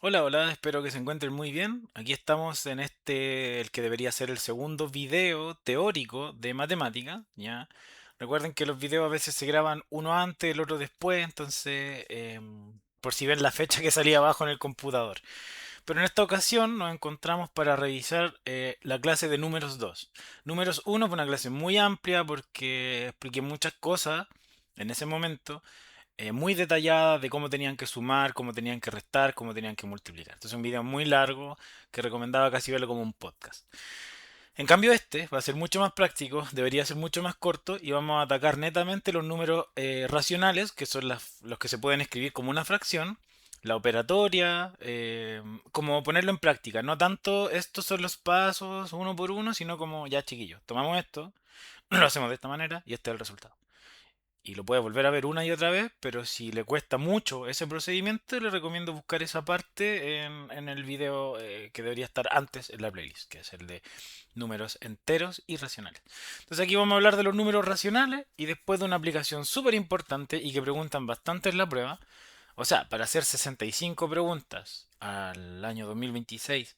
Hola, hola, espero que se encuentren muy bien. Aquí estamos en el que debería ser el segundo video teórico de matemática, ¿ya? Recuerden que los videos a veces se graban uno antes, el otro después, entonces, por si ven la fecha que salía abajo en el computador. Pero en esta ocasión nos encontramos para revisar la clase de números 2. Números uno fue una clase muy amplia porque expliqué muchas cosas en ese momento muy detallada de cómo tenían que sumar, cómo tenían que restar, cómo tenían que multiplicar. Entonces un video muy largo que recomendaba casi verlo como un podcast. En cambio este va a ser mucho más práctico, debería ser mucho más corto y vamos a atacar netamente los números racionales, que son los que se pueden escribir como una fracción, la operatoria, como ponerlo en práctica. No tanto estos son los pasos uno por uno, sino como ya chiquillos, tomamos esto, lo hacemos de esta manera y este es el resultado y lo puede volver a ver una y otra vez, pero si le cuesta mucho ese procedimiento, le recomiendo buscar esa parte en el video que debería estar antes en la playlist, que es el de números enteros y racionales. Entonces aquí vamos a hablar de los números racionales y después de una aplicación súper importante y que preguntan bastante en la prueba. O sea, para hacer 65 preguntas al año 2026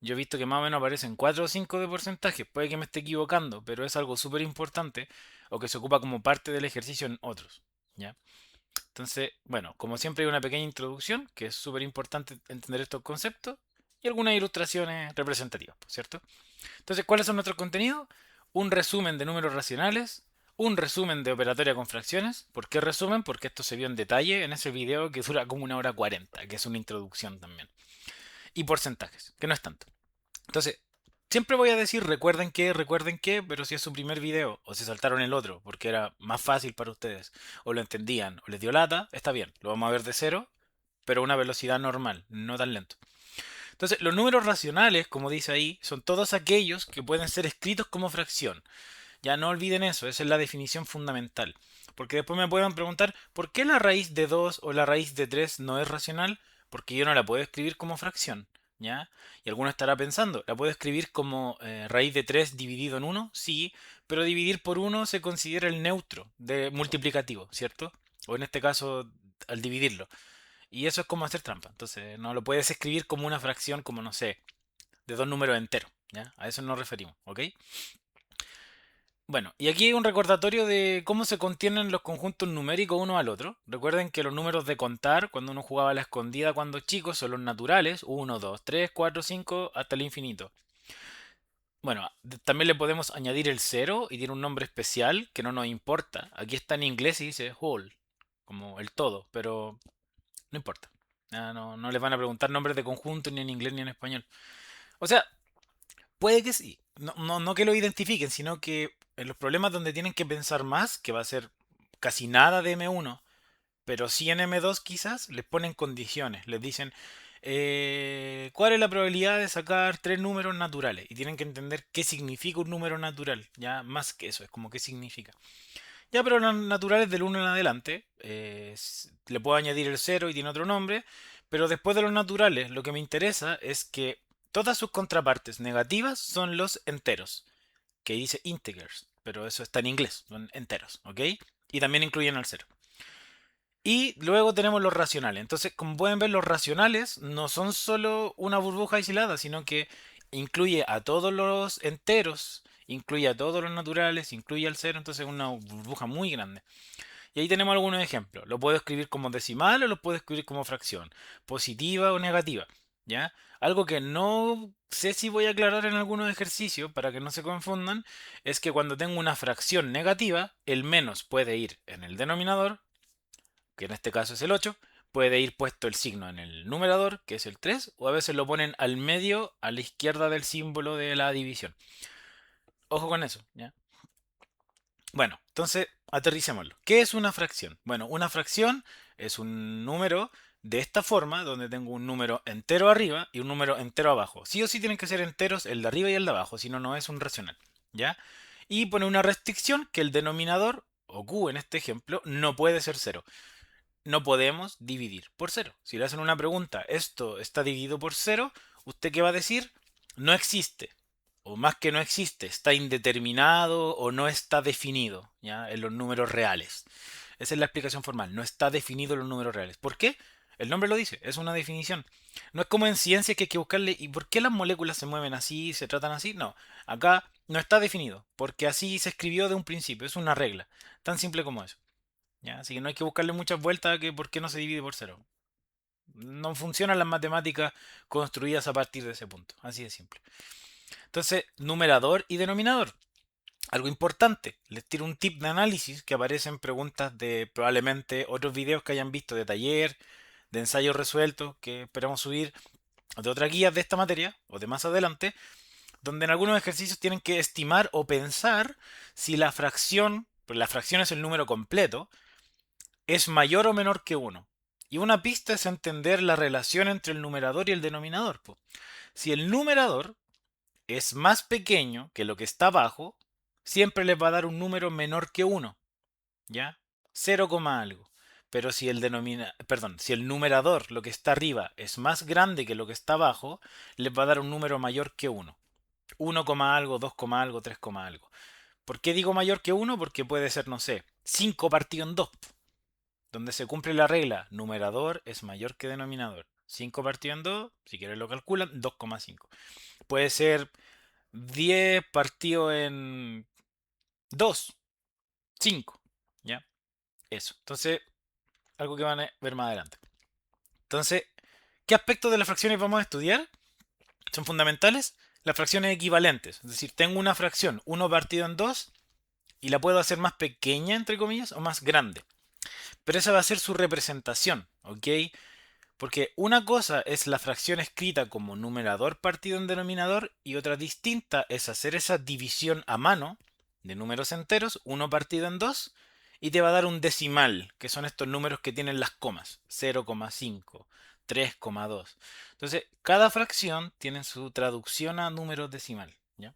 yo he visto que más o menos aparecen 4 o 5 de porcentaje. Puede que me esté equivocando, pero es algo súper importante o que se ocupa como parte del ejercicio en otros. ¿Ya? Entonces, bueno, como siempre hay una pequeña introducción, que es súper importante entender estos conceptos, y algunas ilustraciones representativas, ¿cierto? Entonces, ¿cuáles son nuestros contenidos? Un resumen de números racionales, un resumen de operatoria con fracciones. ¿Por qué resumen? Porque esto se vio en detalle en ese video que dura como 1 hora 40, que es una introducción también. Y porcentajes, que no es tanto. Entonces, siempre voy a decir recuerden que, pero si es su primer video o se saltaron el otro porque era más fácil para ustedes o lo entendían o les dio lata, está bien, lo vamos a ver de cero, pero a una velocidad normal, no tan lento. Entonces, los números racionales, como dice ahí, son todos aquellos que pueden ser escritos como fracción. Ya no olviden eso, esa es la definición fundamental. Porque después me pueden preguntar, ¿por qué la raíz de 2 o la raíz de 3 no es racional? Porque yo no la puedo escribir como fracción, ¿ya? Y alguno estará pensando, ¿la puedo escribir como raíz de 3 dividido en uno? Sí, pero dividir por uno se considera el neutro de multiplicativo, ¿cierto? O en este caso, al dividirlo. Y eso es como hacer trampa. Entonces, no lo puedes escribir como una fracción, como no sé, de dos números enteros, ¿ya? A eso nos referimos, ¿ok? Bueno, y aquí hay un recordatorio de cómo se contienen los conjuntos numéricos uno al otro. Recuerden que los números de contar, cuando uno jugaba a la escondida cuando chico, son los naturales, uno, 2, 3, 4, 5, hasta el infinito. Bueno, también le podemos añadir el cero y tiene un nombre especial que no nos importa. Aquí está en inglés y dice whole, como el todo, pero no importa. No les van a preguntar nombres de conjunto ni en inglés ni en español. O sea, puede que sí. No que lo identifiquen, sino que en los problemas donde tienen que pensar más, que va a ser casi nada de M1, pero sí en M2 quizás, les ponen condiciones. Les dicen, ¿cuál es la probabilidad de sacar tres números naturales? Y tienen que entender qué significa un número natural. Ya más que eso, es como qué significa. Ya, pero los naturales del uno en adelante, le puedo añadir el cero y tiene otro nombre, pero después de los naturales, lo que me interesa es que todas sus contrapartes negativas son los enteros, que dice integers, pero eso está en inglés, son enteros, ¿ok? Y también incluyen al cero. Y luego tenemos los racionales. Entonces, como pueden ver, los racionales no son solo una burbuja aislada, sino que incluye a todos los enteros, incluye a todos los naturales, incluye al cero, entonces es una burbuja muy grande. Y ahí tenemos algunos ejemplos. Lo puedo escribir como decimal o lo puedo escribir como fracción, positiva o negativa, ¿ya? Algo que no sé si voy a aclarar en algunos ejercicios para que no se confundan, es que cuando tengo una fracción negativa, el menos puede ir en el denominador, que en este caso es el 8, puede ir puesto el signo en el numerador, que es el 3, o a veces lo ponen al medio, a la izquierda del símbolo de la división. Ojo con eso, ¿ya? Bueno, entonces aterricémoslo. ¿Qué es una fracción? Bueno, una fracción es un número de esta forma, donde tengo un número entero arriba y un número entero abajo. Sí o sí tienen que ser enteros el de arriba y el de abajo, si no, no es un racional. ¿Ya? Y pone una restricción que el denominador, o q en este ejemplo, no puede ser cero. No podemos dividir por cero. Si le hacen una pregunta, ¿esto está dividido por cero? ¿Usted qué va a decir? No existe. O más que no existe, está indeterminado o no está definido, ¿ya? En los números reales. Esa es la explicación formal. No está definido en los números reales. ¿Por qué? El nombre lo dice, es una definición. No es como en ciencia que hay que buscarle, ¿y por qué las moléculas se mueven así, se tratan así? No, acá no está definido, porque así se escribió de un principio, es una regla, tan simple como eso. ¿Ya? Así que no hay que buscarle muchas vueltas a que por qué no se divide por cero. No funcionan las matemáticas construidas a partir de ese punto, así de simple. Entonces, numerador y denominador. Algo importante, les tiro un tip de análisis que aparece en preguntas de probablemente otros videos que hayan visto de taller, de ensayos resueltos que esperamos subir, de otras guías de esta materia o de más adelante, donde en algunos ejercicios tienen que estimar o pensar si la fracción, pues la fracción es el número completo, es mayor o menor que uno. Y una pista es entender la relación entre el numerador y el denominador. Po. Si el numerador es más pequeño que lo que está abajo, siempre les va a dar un número menor que uno. ¿Ya? 0, algo. Pero si si el numerador, lo que está arriba, es más grande que lo que está abajo, les va a dar un número mayor que uno. 1, algo, 2, algo, 3, algo. ¿Por qué digo mayor que uno? Porque puede ser, no sé, 5 partido en 2, donde se cumple la regla, numerador es mayor que denominador. 5 partido en 2, si quieres lo calculan, 2,5. Puede ser 10 partido en 2, 5. ¿Ya? Eso. Entonces, algo que van a ver más adelante. Entonces, ¿qué aspectos de las fracciones vamos a estudiar? Son fundamentales las fracciones equivalentes. Es decir, tengo una fracción, 1 partido en 2, y la puedo hacer más pequeña, entre comillas, o más grande. Pero esa va a ser su representación, ¿ok? Porque una cosa es la fracción escrita como numerador partido en denominador y otra distinta es hacer esa división a mano de números enteros, 1 partido en 2, y te va a dar un decimal, que son estos números que tienen las comas, 0,5, 3,2. Entonces, cada fracción tiene su traducción a números decimal, ¿ya?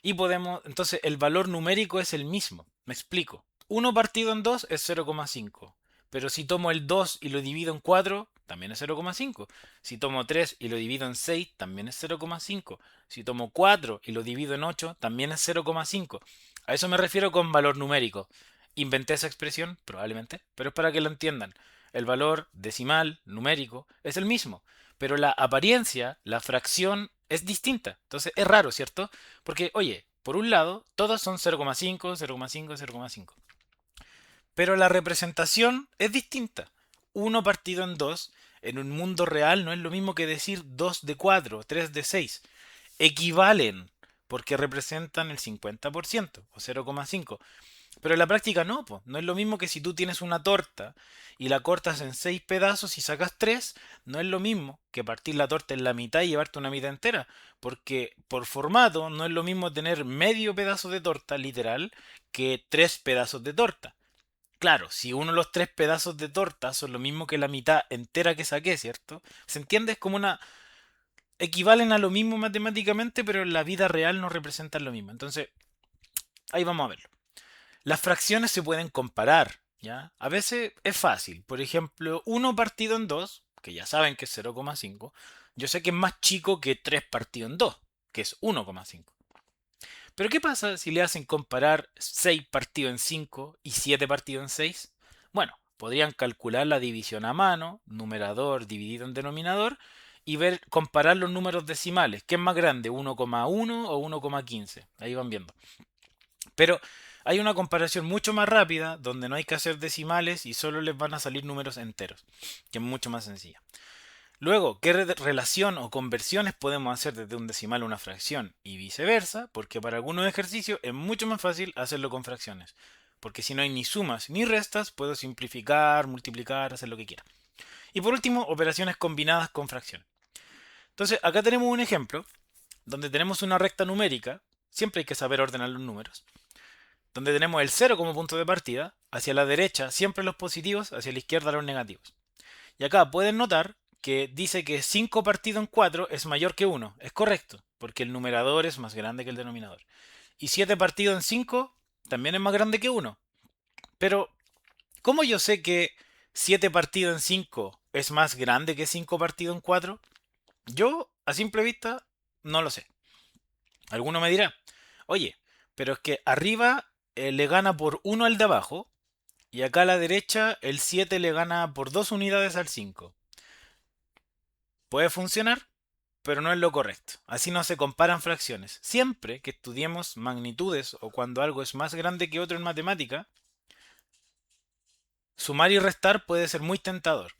Y podemos, entonces el valor numérico es el mismo. Me explico. 1 partido en 2 es 0,5. Pero si tomo el 2 y lo divido en 4, también es 0,5. Si tomo 3 y lo divido en 6, también es 0,5. Si tomo 4 y lo divido en 8, también es 0,5. A eso me refiero con valor numérico. Inventé esa expresión, probablemente, pero es para que lo entiendan. El valor decimal, numérico, es el mismo, pero la apariencia, la fracción, es distinta. Entonces es raro, ¿cierto? Porque, oye, por un lado, todos son 0,5, 0,5, 0,5. Pero la representación es distinta. 1 partido en 2 en un mundo real no es lo mismo que decir 2 de 4, 3 de 6. Equivalen porque representan el 50% o 0,5. Pero en la práctica no, po. No es lo mismo que si tú tienes una torta y la cortas en 6 pedazos y sacas 3, no es lo mismo que partir la torta en la mitad y llevarte una mitad entera. Porque por formato no es lo mismo tener medio pedazo de torta, literal, que 3 pedazos de torta. Claro, si uno de los 3 pedazos de torta son lo mismo que la mitad entera que saqué, ¿cierto? ¿Se entiende? Es como una... Equivalen a lo mismo matemáticamente, pero en la vida real no representan lo mismo. Entonces, ahí vamos a verlo. Las fracciones se pueden comparar, ¿ya? A veces es fácil. Por ejemplo, 1 partido en 2, que ya saben que es 0,5, yo sé que es más chico que 3 partido en 2, que es 1,5. Pero ¿qué pasa si le hacen comparar 6 partido en 5 y 7 partido en 6? Bueno, podrían calcular la división a mano, numerador dividido en denominador, y ver, comparar los números decimales. ¿Qué es más grande, 1,1 o 1,15? Ahí van viendo. Pero hay una comparación mucho más rápida donde no hay que hacer decimales y solo les van a salir números enteros, que es mucho más sencilla. Luego, ¿qué relación o conversiones podemos hacer desde un decimal a una fracción y viceversa? Porque para algunos ejercicios es mucho más fácil hacerlo con fracciones. Porque si no hay ni sumas ni restas, puedo simplificar, multiplicar, hacer lo que quiera. Y por último, operaciones combinadas con fracciones. Entonces, acá tenemos un ejemplo donde tenemos una recta numérica. Siempre hay que saber ordenar los números donde tenemos el 0 como punto de partida, hacia la derecha siempre los positivos, hacia la izquierda los negativos. Y acá pueden notar que dice que 5 partido en 4 es mayor que 1. Es correcto, porque el numerador es más grande que el denominador. Y 7 partido en 5 también es más grande que 1. Pero, ¿cómo yo sé que 7 partido en 5 es más grande que 5 partido en 4? Yo, a simple vista, no lo sé. Alguno me dirá, oye, pero es que arriba le gana por 1 al de abajo Y acá a la derecha el 7 le gana por 2 unidades al 5. Puede funcionar, pero no es lo correcto. Así no se comparan fracciones. Siempre que estudiemos magnitudes o cuando algo es más grande que otro en matemática, sumar y restar puede ser muy tentador,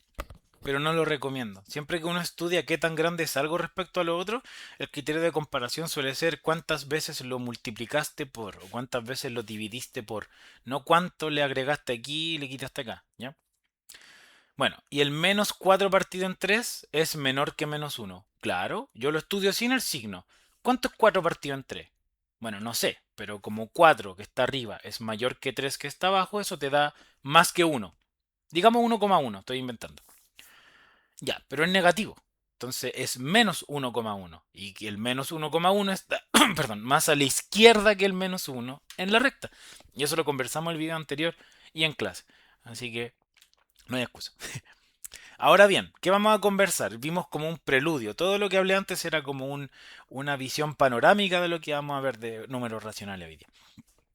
pero no lo recomiendo. Siempre que uno estudia qué tan grande es algo respecto a lo otro, el criterio de comparación suele ser cuántas veces lo multiplicaste por o cuántas veces lo dividiste por, no cuánto le agregaste aquí y le quitaste acá, ¿ya? Bueno, y el menos 4 partido en 3 es menor que menos uno. Claro, yo lo estudio sin el signo. ¿Cuánto es 4 partido en 3? Bueno, no sé, pero como 4 que está arriba es mayor que 3 que está abajo, eso te da más que uno. Digamos 1,1, estoy inventando. Ya, pero es negativo. Entonces es menos 1,1. Y que el menos 1,1 está, perdón, más a la izquierda que el menos uno en la recta. Y eso lo conversamos en el video anterior y en clase. Así que no hay excusa. Ahora bien, ¿qué vamos a conversar? Vimos como un preludio. Todo lo que hablé antes era como una visión panorámica de lo que vamos a ver de números racionales hoy día.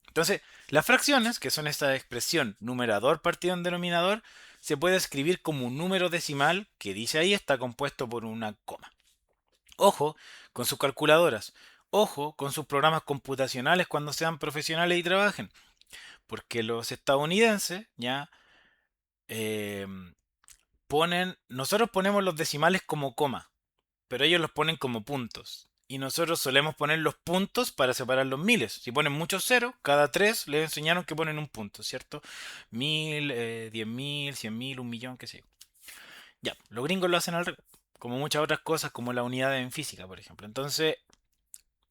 Entonces, las fracciones, que son esta expresión numerador partido en denominador, se puede escribir como un número decimal que dice ahí está compuesto por una coma. Ojo con sus calculadoras. Ojo con sus programas computacionales cuando sean profesionales y trabajen. Porque los estadounidenses ya eh, nosotros ponemos los decimales como coma, pero ellos los ponen como puntos. Y nosotros solemos poner los puntos para separar los miles. Si ponen muchos ceros, cada tres les enseñaron que ponen un punto, ¿cierto? 1000, 10.000, 100.000, 1.000.000, qué sé yo. Ya, los gringos lo hacen al revés. Como muchas otras cosas, como la unidad en física, por ejemplo. Entonces,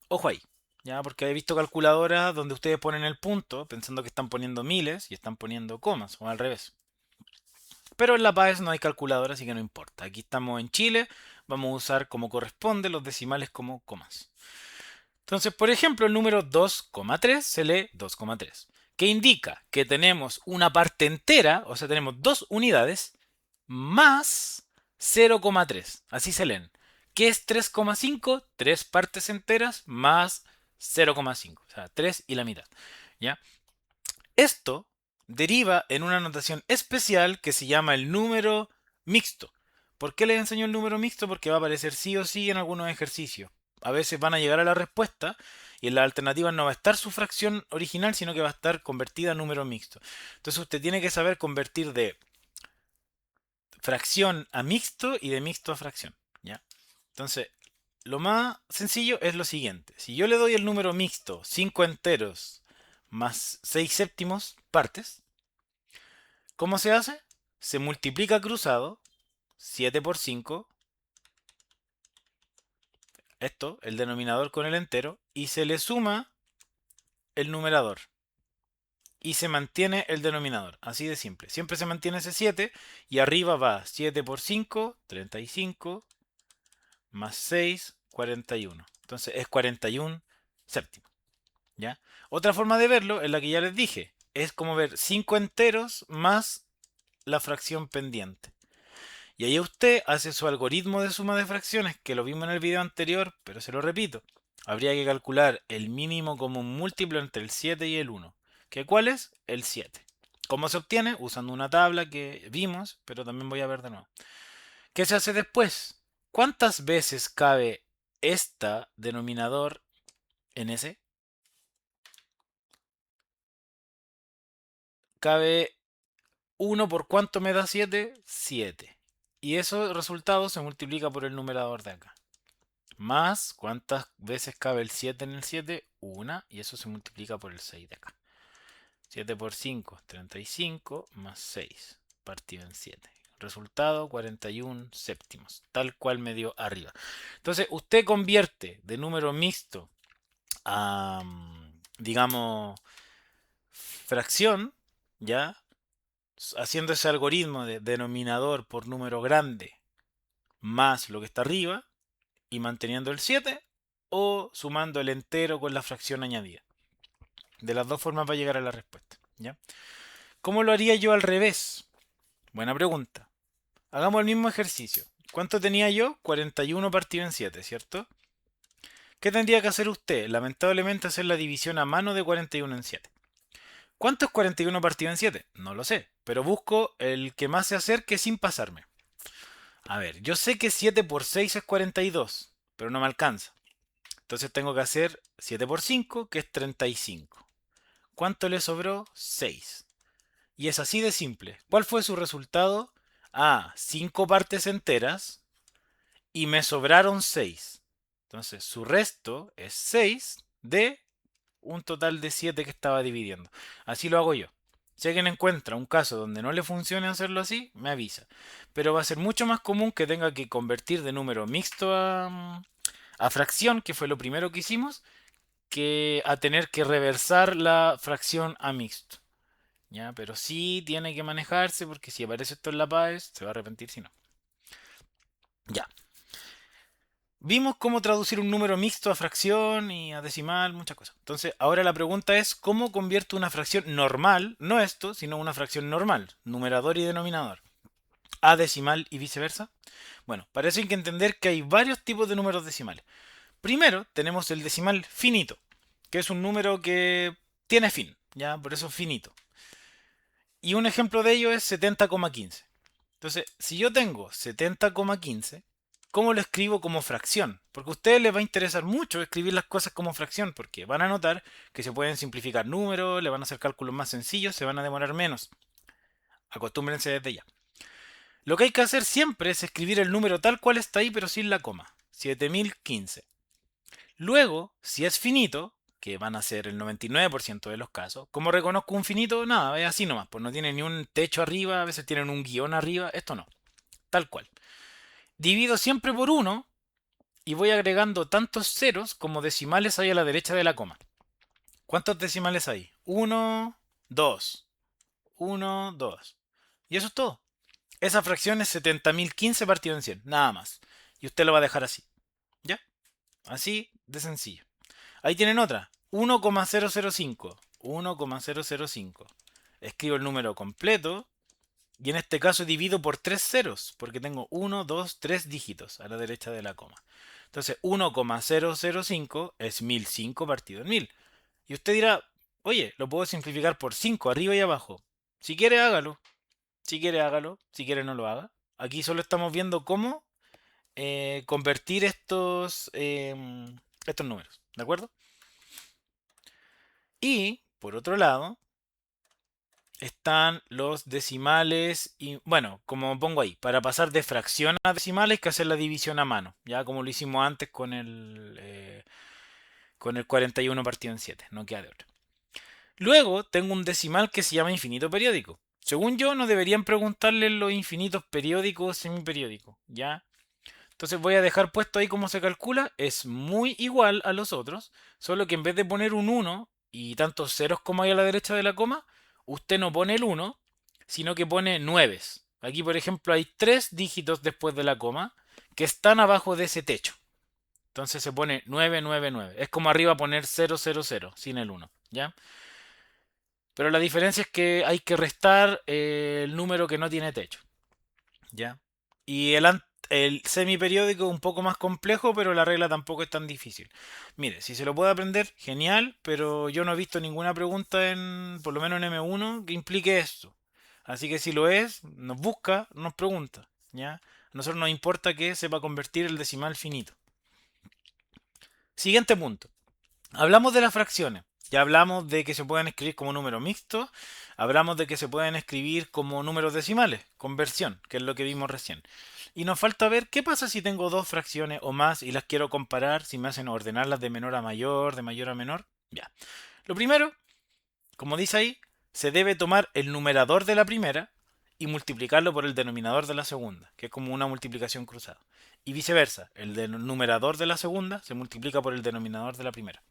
ojo ahí. Ya, porque he visto calculadoras donde ustedes ponen el punto pensando que están poniendo miles y están poniendo comas, o al revés. Pero en La Paz no hay calculadora, así que no importa. Aquí estamos en Chile, vamos a usar como corresponde los decimales como comas. Entonces, por ejemplo, el número 2,3 se lee 2,3, que indica que tenemos una parte entera, o sea, tenemos dos unidades, más 0,3. Así se leen. ¿Qué es 3,5? Tres partes enteras más 0,5. O sea, 3 y la mitad. ¿Ya? Esto deriva en una notación especial que se llama el número mixto. ¿Por qué les enseño el número mixto? Porque va a aparecer sí o sí en algunos ejercicios. A veces van a llegar a la respuesta y en las alternativas no va a estar su fracción original, sino que va a estar convertida a número mixto. Entonces usted tiene que saber convertir de fracción a mixto y de mixto a fracción. ¿Ya? Entonces, lo más sencillo es lo siguiente. Si yo le doy el número mixto 5 enteros más 6 séptimos partes, ¿cómo se hace? Se multiplica cruzado 7 por 5, esto, el denominador con el entero, y se le suma el numerador. Y se mantiene el denominador, así de simple. Siempre se mantiene ese 7 y arriba va 7 por 5, 35, más 6, 41. Entonces es 41 séptimos. ¿Ya? Otra forma de verlo es la que ya les dije. Es como ver 5 enteros más la fracción pendiente. Y ahí usted hace su algoritmo de suma de fracciones, que lo vimos en el video anterior, pero se lo repito. Habría que calcular el mínimo común múltiplo entre el 7 y el 1. ¿Qué cuál es? El 7. ¿Cómo se obtiene? Usando una tabla que vimos, pero también voy a ver de nuevo. ¿Qué se hace después? ¿Cuántas veces cabe esta denominador en ese? Cabe 1 por cuánto me da 7? 7. Y ese resultado se multiplica por el numerador de acá. Más, ¿cuántas veces cabe el 7 en el 7? Una, y eso se multiplica por el 6 de acá. 7 por 5, 35, más 6, partido en 7. Resultado, 41 séptimos, tal cual me dio arriba. Entonces, usted convierte de número mixto a, digamos, fracción, ¿ya? Haciendo ese algoritmo de denominador por número grande más lo que está arriba, y manteniendo el 7 o sumando el entero con la fracción añadida. De las dos formas va a llegar a la respuesta. ¿Ya? ¿Cómo lo haría yo al revés? Buena pregunta. Hagamos el mismo ejercicio. ¿Cuánto tenía yo? 41 partido en 7, ¿cierto? ¿Qué tendría que hacer usted? Lamentablemente hacer la división a mano de 41 en 7. ¿Cuánto es 41 partido en 7? No lo sé, pero busco el que más se acerque sin pasarme. A ver, yo sé que 7 por 6 es 42, pero no me alcanza. Entonces tengo que hacer 7 por 5, que es 35. ¿Cuánto le sobró? 6. Y es así de simple. ¿Cuál fue su resultado? Ah, 5 partes enteras y me sobraron 6. Entonces su resto es 6 de un total de 7 que estaba dividiendo. Así lo hago yo. Si alguien encuentra un caso donde no le funcione hacerlo así, me avisa. Pero va a ser mucho más común que tenga que convertir de número mixto a fracción, que fue lo primero que hicimos, que a tener que reversar la fracción a mixto. ¿Ya? Pero sí tiene que manejarse porque si aparece esto en la PAES, se va a arrepentir si no. Ya. Vimos cómo traducir un número mixto a fracción y a decimal, muchas cosas. Entonces, ahora la pregunta es, ¿cómo convierto una fracción normal, no esto, sino una fracción normal, numerador y denominador, a decimal y viceversa? Bueno, para eso hay que entender que hay varios tipos de números decimales. Primero, tenemos el decimal finito, que es un número que tiene fin, ¿ya? Por eso finito. Y un ejemplo de ello es 70,15. Entonces, si yo tengo 70,15, ¿cómo lo escribo como fracción? Porque a ustedes les va a interesar mucho escribir las cosas como fracción, porque van a notar que se pueden simplificar números, le van a hacer cálculos más sencillos, se van a demorar menos. Acostúmbrense desde ya. Lo que hay que hacer siempre es escribir el número tal cual está ahí, pero sin la coma. 7015. Luego, si es finito, que van a ser el 99% de los casos, como reconozco un finito, nada, es así nomás, pues no tiene ni un techo arriba, a veces tienen un guión arriba, esto no, tal cual. Divido siempre por 1 y voy agregando tantos ceros como decimales hay a la derecha de la coma. ¿Cuántos decimales hay? 1, 2, 1, 2. Y eso es todo. Esa fracción es 70.015 partido en 100, nada más. Y usted lo va a dejar así. ¿Ya? Así de sencillo. Ahí tienen otra. 1,005. 1,005. Escribo el número completo. Y en este caso divido por 3 ceros. Porque tengo 1, 2, 3 dígitos a la derecha de la coma. Entonces 1,005 es 1005 partido en 1000. Y usted dirá, oye, lo puedo simplificar por 5 arriba y abajo. Si quiere hágalo. Si quiere hágalo. Si quiere no lo haga. Aquí solo estamos viendo cómo convertir estos números. ¿De acuerdo? Y, por otro lado, están los decimales y, bueno, como pongo ahí, para pasar de fracción a decimal hay que hacer la división a mano, ya como lo hicimos antes con el 41 partido en 7, no queda de otra. Luego tengo un decimal que se llama infinito periódico. Según yo, no deberían preguntarle los infinitos periódicos o semiperiódicos, ¿ya? Entonces voy a dejar puesto ahí cómo se calcula. Es muy igual a los otros, solo que en vez de poner un 1 y tantos ceros como hay a la derecha de la coma, usted no pone el 1, sino que pone 9. Aquí, por ejemplo, hay 3 dígitos después de la coma que están abajo de ese techo. Entonces se pone 999. Es como arriba poner 000 sin el 1, ¿ya? Pero la diferencia es que hay que restar el número que no tiene techo. ¿Ya? Y el semiperiódico es un poco más complejo, pero la regla tampoco es tan difícil. Mire, si se lo puede aprender, genial, pero yo no he visto ninguna pregunta en, por lo menos en M1, que implique esto. Así que si lo es, nos busca, nos pregunta, ¿ya? A nosotros nos importa que sepa convertir el decimal finito. Siguiente punto. Hablamos de las fracciones. Ya hablamos de que se pueden escribir como números mixtos. Hablamos de que se pueden escribir como números decimales, conversión, que es lo que vimos recién. Y nos falta ver qué pasa si tengo dos fracciones o más y las quiero comparar, si me hacen ordenarlas de menor a mayor, de mayor a menor. Ya. Lo primero, como dice ahí, se debe tomar el numerador de la primera y multiplicarlo por el denominador de la segunda, que es como una multiplicación cruzada. Y viceversa, numerador de la segunda se multiplica por el denominador de la primera.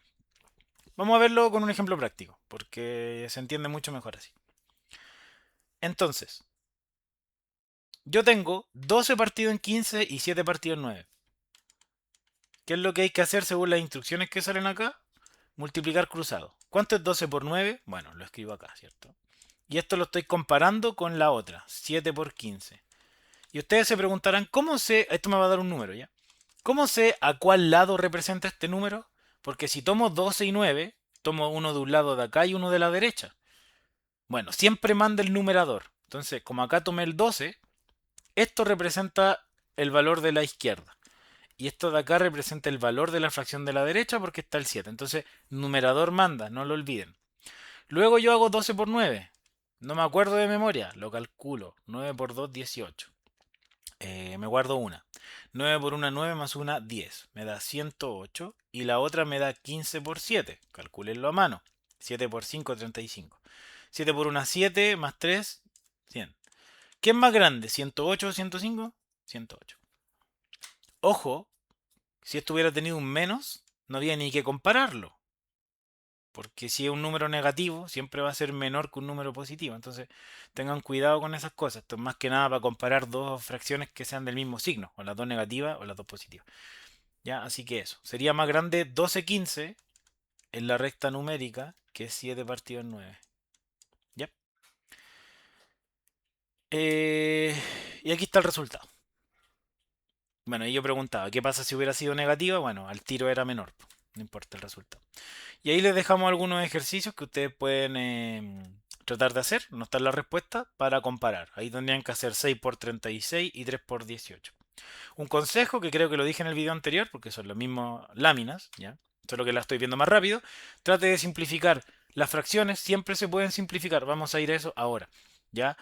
Vamos a verlo con un ejemplo práctico, porque se entiende mucho mejor así. Entonces, yo tengo 12 partido en 15 y 7 partido en 9. ¿Qué es lo que hay que hacer según las instrucciones que salen acá? Multiplicar cruzado. ¿Cuánto es 12 por 9? Bueno, lo escribo acá, ¿cierto? Y esto lo estoy comparando con la otra, 7 por 15. Y ustedes se preguntarán, ¿cómo sé? Esto me va a dar un número, ¿ya? ¿Cómo sé a cuál lado representa este número? Porque si tomo 12 y 9, tomo uno de un lado de acá y uno de la derecha. Bueno, siempre manda el numerador. Entonces, como acá tomé el 12, esto representa el valor de la izquierda. Y esto de acá representa el valor de la fracción de la derecha porque está el 7. Entonces, numerador manda, no lo olviden. Luego yo hago 12 por 9. No me acuerdo de memoria, lo calculo. 9 por 2, 18. Me guardo una. 9 por una 9 más una 10. Me da 108. Y la otra me da 15 por 7. Calculenlo a mano. 7 por 5, 35. 7 por una 7 más 3, 100. ¿Qué es más grande? ¿108 o 105? 108. Ojo, si esto hubiera tenido un menos, no había ni que compararlo. Porque si es un número negativo, siempre va a ser menor que un número positivo. Entonces, tengan cuidado con esas cosas. Esto es más que nada para comparar dos fracciones que sean del mismo signo, o las dos negativas o las dos positivas. ¿Ya? Así que eso. Sería más grande 12/15 en la recta numérica que 7 partido en 9. ¿Ya? Eh, y aquí está el resultado. Bueno, y yo preguntaba, ¿qué pasa si hubiera sido negativa? Bueno, al tiro era menor. No importa el resultado. Y ahí les dejamos algunos ejercicios que ustedes pueden tratar de hacer, no está la respuesta, para comparar. Ahí tendrían que hacer 6 por 36 y 3 por 18. Un consejo que creo que lo dije en el video anterior, porque son las mismas láminas, ¿ya? Solo que la estoy viendo más rápido. Trate de simplificar. Las fracciones siempre se pueden simplificar. Vamos a ir a eso ahora, ¿ya?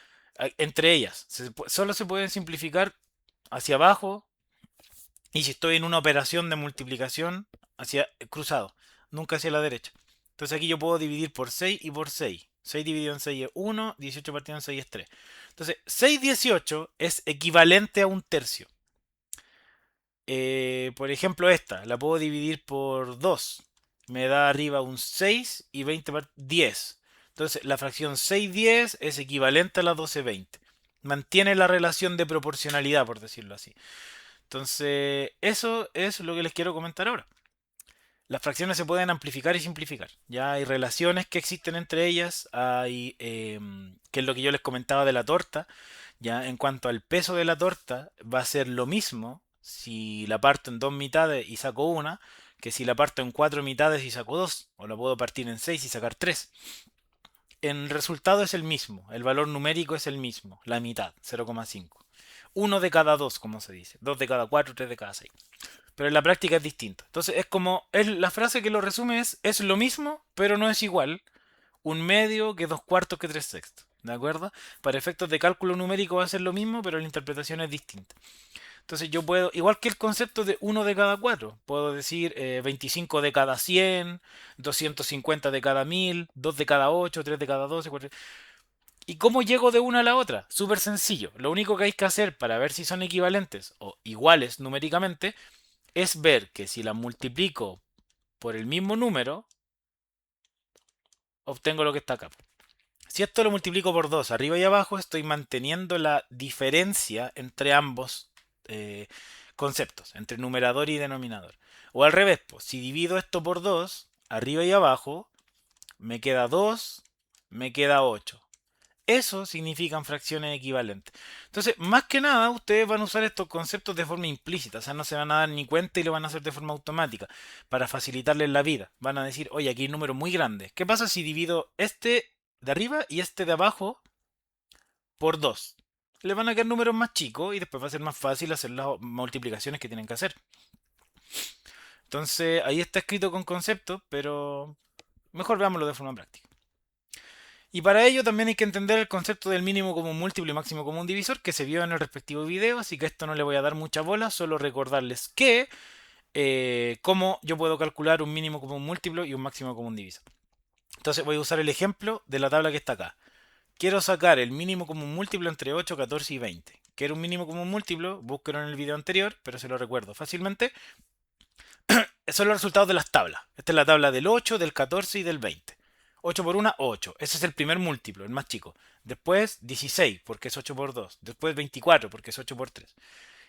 Entre ellas, solo se pueden simplificar hacia abajo y si estoy en una operación de multiplicación hacia cruzado, nunca hacia la derecha. Entonces aquí yo puedo dividir por 6 y por 6. 6 dividido en 6 es 1, 18 partido en 6 es 3. Entonces 6 18 es equivalente a un tercio. Por ejemplo esta, la puedo dividir por 2. Me da arriba un 6 y 20 10. Entonces la fracción 6/10 es equivalente a la 12/20. Mantiene la relación de proporcionalidad, por decirlo así. Entonces, eso es lo que les quiero comentar ahora. Las fracciones se pueden amplificar y simplificar. Ya hay relaciones que existen entre ellas, hay, que es lo que yo les comentaba de la torta. Ya en cuanto al peso de la torta, va a ser lo mismo si la parto en dos mitades y saco una, que si la parto en cuatro mitades y saco dos, o la puedo partir en seis y sacar tres. El resultado es el mismo, el valor numérico es el mismo, la mitad, 0,5. Uno de cada dos, como se dice, dos de cada cuatro, tres de cada seis. Pero en la práctica es distinto. Entonces es como, la frase que lo resume es lo mismo, pero no es igual un medio que dos cuartos que tres sextos. ¿De acuerdo? Para efectos de cálculo numérico va a ser lo mismo, pero la interpretación es distinta. Entonces yo puedo, igual que el concepto de uno de cada cuatro, puedo decir 25 de cada 100, 250 de cada 1000, 2 de cada 8, 3 de cada 12, 4. ¿Y cómo llego de una a la otra? Súper sencillo. Lo único que hay que hacer para ver si son equivalentes o iguales numéricamente es ver que si las multiplico por el mismo número, obtengo lo que está acá. Si esto lo multiplico por 2 arriba y abajo, estoy manteniendo la diferencia entre ambos eh, conceptos, entre numerador y denominador. O al revés, pues, si divido esto por 2 arriba y abajo, me queda 2, me queda 8. Eso significan fracciones equivalentes. Entonces, más que nada, ustedes van a usar estos conceptos de forma implícita, o sea, no se van a dar ni cuenta y lo van a hacer de forma automática para facilitarles la vida. Van a decir, oye, aquí hay un número muy grande. ¿Qué pasa si divido este de arriba y este de abajo por 2? Le van a quedar números más chicos y después va a ser más fácil hacer las multiplicaciones que tienen que hacer. Entonces, ahí está escrito con conceptos, pero mejor veámoslo de forma práctica. Y para ello también hay que entender el concepto del mínimo común múltiplo y máximo común divisor que se vio en el respectivo video, así que a esto no le voy a dar mucha bola, solo recordarles que cómo yo puedo calcular un mínimo común múltiplo y un máximo común divisor. Entonces voy a usar el ejemplo de la tabla que está acá. Quiero sacar el mínimo común múltiplo entre 8, 14 y 20. Quiero un mínimo común múltiplo, búsquelo en el video anterior, pero se lo recuerdo fácilmente. Son los resultados de las tablas. Esta es la tabla del 8, del 14 y del 20. 8 por 1, 8. Ese es el primer múltiplo, el más chico. Después 16, porque es 8 por 2. Después 24, porque es 8 por 3.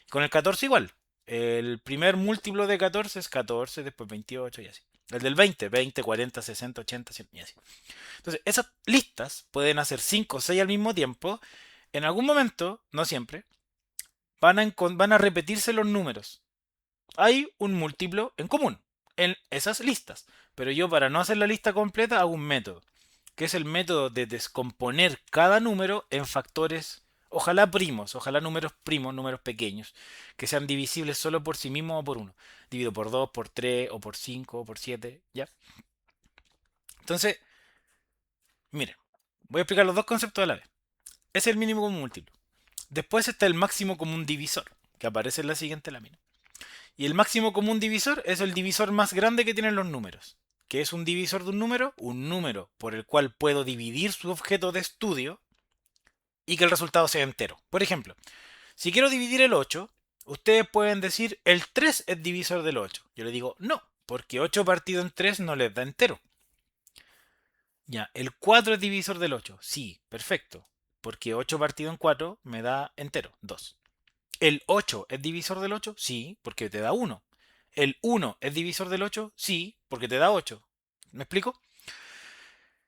Y con el 14 igual. El primer múltiplo de 14 es 14, después 28 y así. El del 20, 20, 40, 60, 80, 100 y así. Entonces, esas listas pueden hacer 5 o 6 al mismo tiempo. En algún momento, no siempre, van a repetirse los números. Hay un múltiplo en común en esas listas. Pero yo para no hacer la lista completa hago un método. que es el método de descomponer cada número en factores, ojalá primos, ojalá números primos, números pequeños, que sean divisibles solo por sí mismos o por uno. Divido por 2, por 3, o por 5, o por 7, ¿ya? Entonces, miren, voy a explicar los dos conceptos a la vez. Ese es el mínimo común múltiplo. Después está el máximo común divisor, que aparece en la siguiente lámina. Y el máximo común divisor es el divisor más grande que tienen los números. ¿Qué es un divisor de un número? Un número por el cual puedo dividir su objeto de estudio y que el resultado sea entero. Por ejemplo, si quiero dividir el 8, ustedes pueden decir el 3 es divisor del 8. Yo le digo no, porque 8 partido en 3 no les da entero. Ya, el 4 es divisor del 8. Sí, perfecto. Porque 8 partido en 4 me da entero, 2. ¿El 8 es divisor del 8? Sí, porque te da 1. ¿El 1 es divisor del 8? Sí, porque te da 8. ¿Me explico?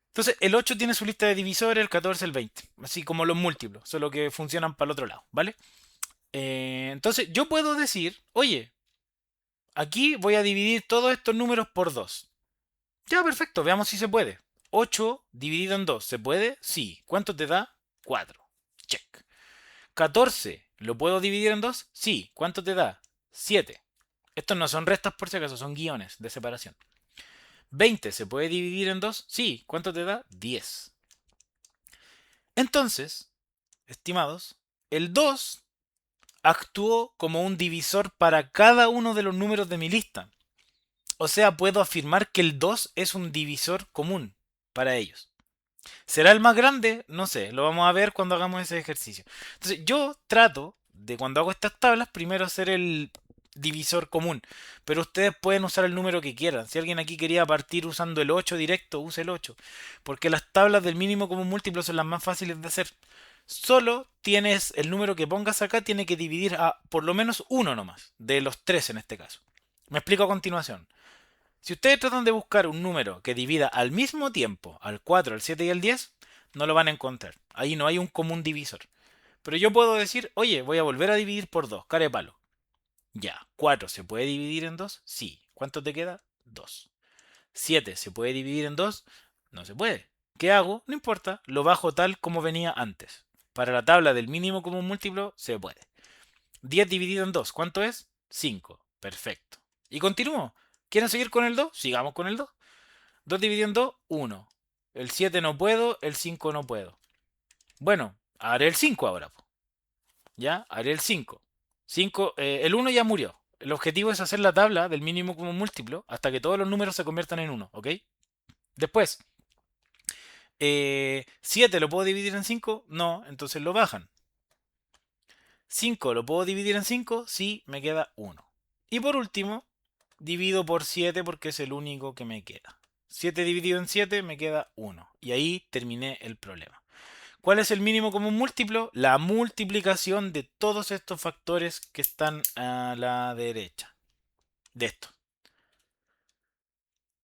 Entonces, el 8 tiene su lista de divisores, el 14, el 20. Así como los múltiplos, solo que funcionan para el otro lado, ¿vale? Entonces, yo puedo decir, oye, aquí voy a dividir todos estos números por 2. Ya, perfecto, veamos si se puede. 8 dividido en 2, ¿se puede? Sí. ¿Cuánto te da? 4. Check. 14, ¿lo puedo dividir en 2? Sí. ¿Cuánto te da? 7. Estos no son restas por si acaso, son guiones de separación. 20, ¿se puede dividir en 2? Sí. ¿Cuánto te da? 10. Entonces, estimados, el 2 actuó como un divisor para cada uno de los números de mi lista. O sea, puedo afirmar que el 2 es un divisor común para ellos. ¿Será el más grande? No sé, lo vamos a ver cuando hagamos ese ejercicio. Entonces, yo trato de cuando hago estas tablas, primero hacer el divisor común, pero ustedes pueden usar el número que quieran. Si alguien aquí quería partir usando el 8 directo, use el 8, porque las tablas del mínimo común múltiplo son las más fáciles de hacer. Solo tienes el número que pongas acá, tiene que dividir a por lo menos uno nomás, de los tres en este caso. Me explico a continuación. Si ustedes tratan de buscar un número que divida al mismo tiempo al 4, al 7 y al 10, no lo van a encontrar. Ahí no hay un común divisor. Pero yo puedo decir, oye, voy a volver a dividir por 2, care palo. Ya, 4 se puede dividir en 2, sí. ¿Cuánto te queda? 2. 7 se puede dividir en 2, no se puede. ¿Qué hago? No importa, lo bajo tal como venía antes. Para la tabla del mínimo común múltiplo se puede. 10 dividido en 2, ¿cuánto es? 5. Perfecto. Y continúo. ¿Quieren seguir con el 2? Sigamos con el 2. 2 dividido en 2, 1. El 7 no puedo, el 5 no puedo. Bueno, haré el 5 ahora. ¿Ya? Haré el 5. 5, el 1 ya murió. El objetivo es hacer la tabla del mínimo común múltiplo hasta que todos los números se conviertan en 1, ¿ok? Después, 7 lo puedo dividir en 5, no, entonces lo bajan. 5 lo puedo dividir en 5, sí, me queda 1. Y por último, divido por 7 porque es el único que me queda. 7 dividido en 7 me queda 1. Y ahí terminé el problema. ¿Cuál es el mínimo común múltiplo? La multiplicación de todos estos factores que están a la derecha. De esto.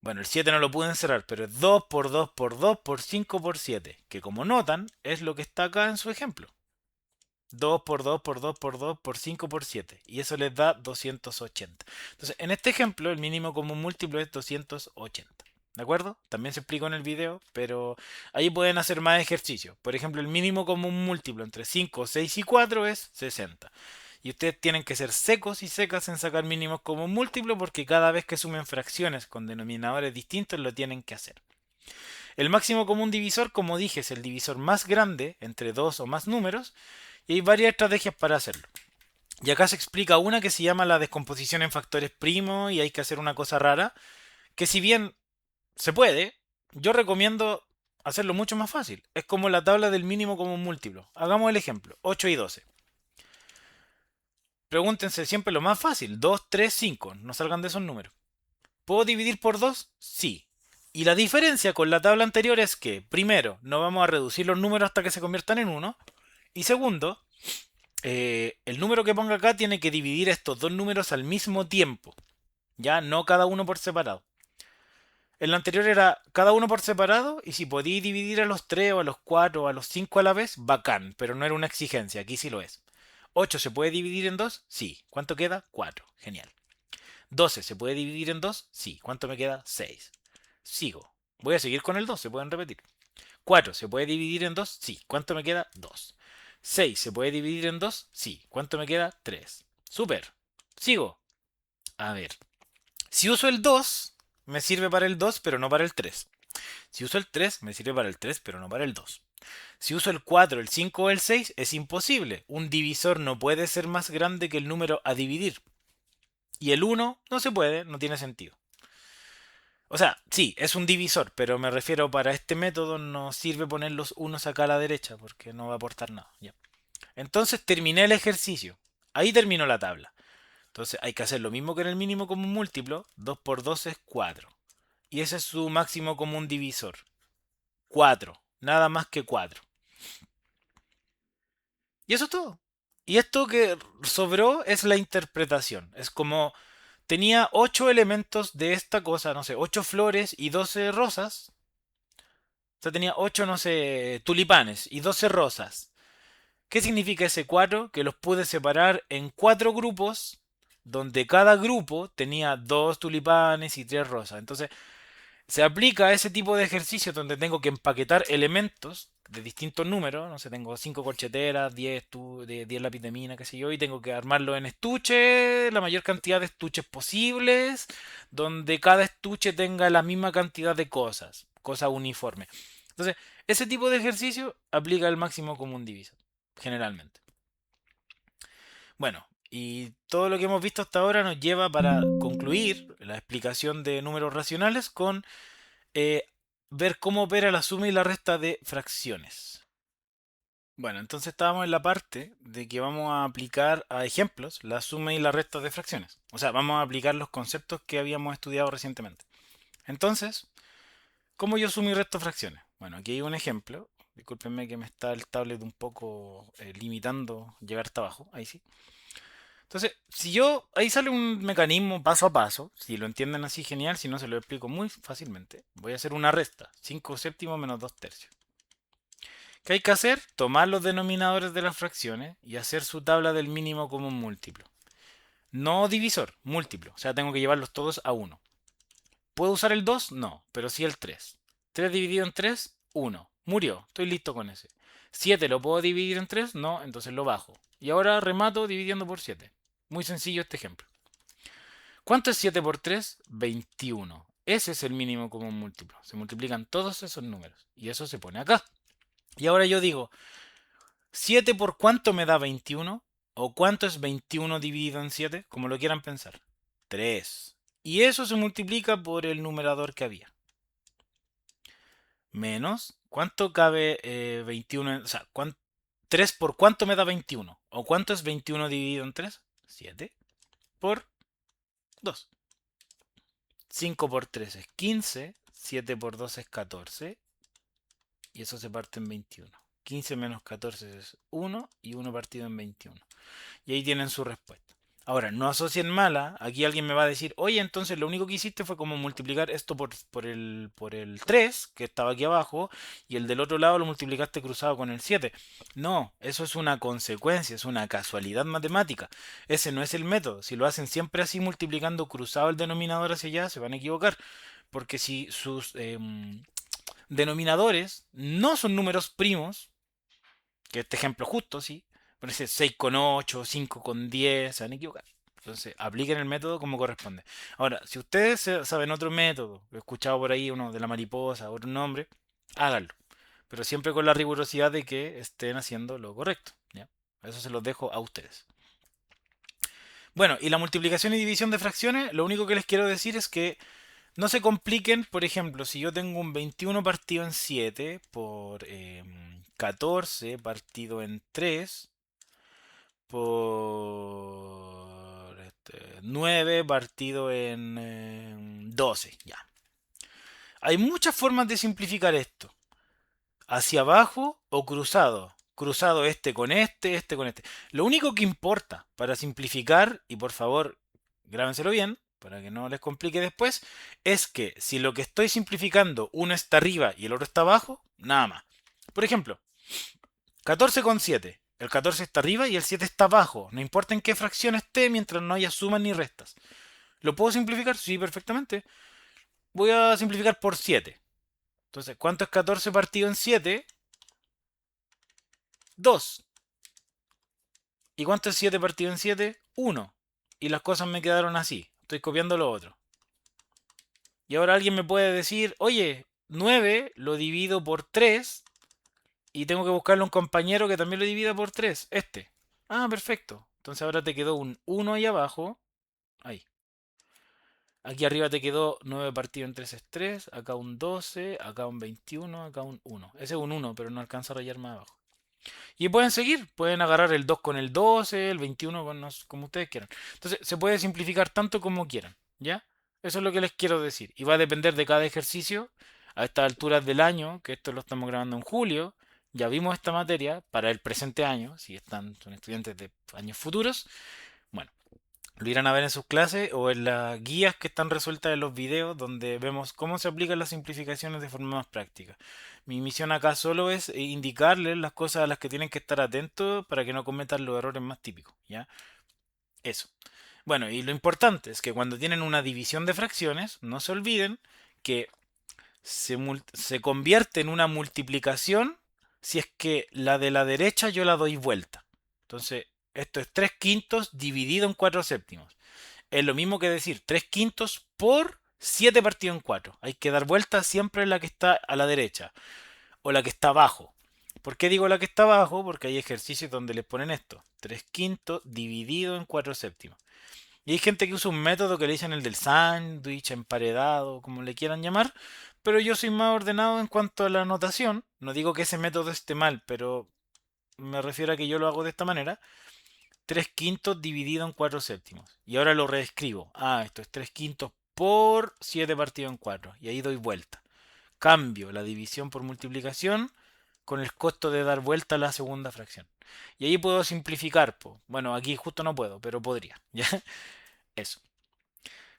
Bueno, el 7 no lo pude encerrar, pero es 2 por 2 por 2 por 5 por 7, que como notan es lo que está acá en su ejemplo. 2 por 2 por 2 por 2 por 5 por 7. Y eso les da 280. Entonces, en este ejemplo, el mínimo común múltiplo es 280. ¿De acuerdo? También se explicó en el video, pero ahí pueden hacer más ejercicios. Por ejemplo, el mínimo común múltiplo entre 5, 6 y 4 es 60. Y ustedes tienen que ser secos y secas en sacar mínimos común múltiplo porque cada vez que sumen fracciones con denominadores distintos lo tienen que hacer. El máximo común divisor, como dije, es el divisor más grande entre dos o más números y hay varias estrategias para hacerlo. Y acá se explica una que se llama la descomposición en factores primos y hay que hacer una cosa rara, que si bien se puede, yo recomiendo hacerlo mucho más fácil. Es como la tabla del mínimo común múltiplo. Hagamos el ejemplo, 8 y 12. Pregúntense siempre lo más fácil, 2, 3, 5, no salgan de esos números. ¿Puedo dividir por 2? Sí. Y la diferencia con la tabla anterior es que, primero, no vamos a reducir los números hasta que se conviertan en 1. Y segundo, el número que ponga acá tiene que dividir estos dos números al mismo tiempo. Ya, no cada uno por separado. En la anterior era cada uno por separado y si podía dividir a los 3 o a los 4 o a los 5 a la vez, bacán, pero no era una exigencia, aquí sí lo es. 8 se puede dividir en 2, sí. ¿Cuánto queda? 4, genial. 12 se puede dividir en 2, sí. ¿Cuánto me queda? 6. Sigo. Voy a seguir con el 2, se pueden repetir. 4 se puede dividir en 2, sí. ¿Cuánto me queda? 2. 6 se puede dividir en 2, sí. ¿Cuánto me queda? 3. Súper. Sigo. A ver. Si uso el 2, me sirve para el 2, pero no para el 3. Si uso el 3, me sirve para el 3, pero no para el 2. Si uso el 4, el 5 o el 6, es imposible. Un divisor no puede ser más grande que el número a dividir. Y el 1 no se puede, no tiene sentido. O sea, sí, es un divisor, pero me refiero para este método no sirve poner los unos acá a la derecha porque no va a aportar nada. Ya. Entonces terminé el ejercicio. Ahí terminó la tabla. Entonces hay que hacer lo mismo que en el mínimo común múltiplo. 2 por 2 es 4. Y ese es su máximo común divisor. 4. Nada más que 4. Y eso es todo. Y esto que sobró es la interpretación. Es como tenía 8 elementos de esta cosa, no sé, 8 flores y 12 rosas. O sea, tenía 8, no sé, tulipanes y 12 rosas. ¿Qué significa ese 4? Que los pude separar en 4 grupos, donde cada grupo tenía 2 tulipanes y 3 rosas. Entonces, se aplica a ese tipo de ejercicios donde tengo que empaquetar elementos de distintos números. No sé, tengo 5 corcheteras, 10 lápiz de mina, qué sé yo, y tengo que armarlo en estuches, la mayor cantidad de estuches posibles, donde cada estuche tenga la misma cantidad de cosas uniformes. Entonces, ese tipo de ejercicio aplica el máximo común divisor, generalmente. Bueno, y todo lo que hemos visto hasta ahora nos lleva para concluir la explicación de números racionales con eh, ver cómo opera la suma y la resta de fracciones. Bueno, entonces estábamos en la parte de que vamos a aplicar a ejemplos la suma y la resta de fracciones. O sea, vamos a aplicar los conceptos que habíamos estudiado recientemente. Entonces, ¿cómo yo sumo y resto fracciones? Bueno, aquí hay un ejemplo. Discúlpenme que me está el tablet un poco limitando llegar hasta abajo. Ahí sí. Entonces, si yo, ahí sale un mecanismo paso a paso, si lo entienden así, genial, si no se lo explico muy fácilmente. Voy a hacer una resta, 5 séptimos menos 2 tercios. ¿Qué hay que hacer? Tomar los denominadores de las fracciones y hacer su tabla del mínimo común múltiplo. No divisor, múltiplo, o sea, tengo que llevarlos todos a 1. ¿Puedo usar el 2? No, pero sí el 3. 3 dividido en 3, 1. Murió, estoy listo con ese. 7 lo puedo dividir en 3, no, entonces lo bajo. Y ahora remato dividiendo por 7. Muy sencillo este ejemplo. ¿Cuánto es 7 por 3? 21. Ese es el mínimo común múltiplo. Se multiplican todos esos números. Y eso se pone acá. Y ahora yo digo, ¿7 por cuánto me da 21? ¿O cuánto es 21 dividido en 7? Como lo quieran pensar. 3. Y eso se multiplica por el numerador que había. Menos, ¿cuánto cabe 21? O sea, 3 por cuánto me da 21? ¿O cuánto es 21 dividido en 3? 7 por 2. 5 por 3 es 15, 7 por 2 es 14 y eso se parte en 21. 15 menos 14 es 1 y 1 partido en 21. Y ahí tienen su respuesta. Ahora, no asocien mala. Aquí alguien me va a decir, oye, entonces lo único que hiciste fue como multiplicar esto por el 3, que estaba aquí abajo, y el del otro lado lo multiplicaste cruzado con el 7. No, eso es una consecuencia, es una casualidad matemática. Ese no es el método. Si lo hacen siempre así, multiplicando cruzado el denominador hacia allá, se van a equivocar. Porque si sus denominadores no son números primos, que este ejemplo justo, sí. Parece 6 con 8, 5 con 10, se van a equivocar. Entonces, apliquen el método como corresponde. Ahora, si ustedes saben otro método, he escuchado por ahí uno de la mariposa, otro nombre, háganlo. Pero siempre con la rigurosidad de que estén haciendo lo correcto. ¿Ya? Eso se los dejo a ustedes. Bueno, y la multiplicación y división de fracciones, lo único que les quiero decir es que no se compliquen, por ejemplo, si yo tengo un 21 partido en 7 por 14 partido en 3 por 9 partido en 12, ya. Hay muchas formas de simplificar esto. Hacia abajo o cruzado. Cruzado este con este con este. Lo único que importa para simplificar, y por favor, grábenselo bien, para que no les complique después, es que si lo que estoy simplificando uno está arriba y el otro está abajo, nada más. Por ejemplo, 14 con 7. El 14 está arriba y el 7 está abajo. No importa en qué fracción esté mientras no haya sumas ni restas. ¿Lo puedo simplificar? Sí, perfectamente. Voy a simplificar por 7. Entonces, ¿cuánto es 14 partido en 7? 2. ¿Y cuánto es 7 partido en 7? 1. Y las cosas me quedaron así. Estoy copiando lo otro. Y ahora alguien me puede decir, oye, 9 lo divido por 3 y tengo que buscarle un compañero que también lo divida por 3. Este. Ah, perfecto. Entonces ahora te quedó un 1 ahí abajo. Ahí. Aquí arriba te quedó 9 partido en 3 es 3. Acá un 12. Acá un 21. Acá un 1. Ese es un 1, pero no alcanza a rayar más abajo. Y pueden seguir. Pueden agarrar el 2 con el 12. El 21 con como ustedes quieran. Entonces se puede simplificar tanto como quieran. ¿Ya? Eso es lo que les quiero decir. Y va a depender de cada ejercicio. A estas alturas del año, que esto lo estamos grabando en julio, ya vimos esta materia para el presente año, si son estudiantes de años futuros. Bueno, lo irán a ver en sus clases o en las guías que están resueltas en los videos donde vemos cómo se aplican las simplificaciones de forma más práctica. Mi misión acá solo es indicarles las cosas a las que tienen que estar atentos para que no cometan los errores más típicos, ¿ya? Eso. Bueno, y lo importante es que cuando tienen una división de fracciones, no se olviden que se convierte en una multiplicación si es que la de la derecha yo la doy vuelta. Entonces, esto es 3 quintos dividido en 4 séptimos. Es lo mismo que decir 3 quintos por 7 partido en 4. Hay que dar vuelta siempre en la que está a la derecha o la que está abajo. ¿Por qué digo la que está abajo? Porque hay ejercicios donde les ponen esto. 3 quintos dividido en 4 séptimos. Y hay gente que usa un método que le dicen el del sándwich, emparedado, como le quieran llamar, pero yo soy más ordenado en cuanto a la anotación. No digo que ese método esté mal, pero me refiero a que yo lo hago de esta manera. 3 quintos dividido en 4 séptimos. Y ahora lo reescribo. Ah, esto es 3 quintos por 7 partido en 4. Y ahí doy vuelta. Cambio la división por multiplicación con el costo de dar vuelta a la segunda fracción. Y ahí puedo simplificar. Bueno, aquí justo no puedo, pero podría. ¿Ya? Eso.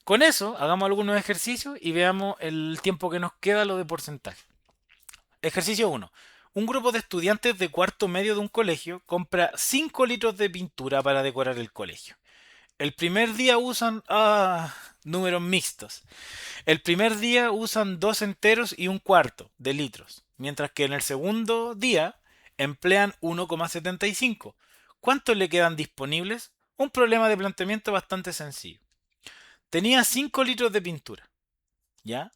Con eso, hagamos algunos ejercicios y veamos el tiempo que nos queda lo de porcentaje. Ejercicio 1. Un grupo de estudiantes de cuarto medio de un colegio compra 5 litros de pintura para decorar el colegio. El primer día usan números mixtos. El primer día usan 2 enteros y un cuarto de litros, mientras que en el segundo día emplean 1,75. ¿Cuántos le quedan disponibles? Un problema de planteamiento bastante sencillo. Tenía 5 litros de pintura, ¿ya?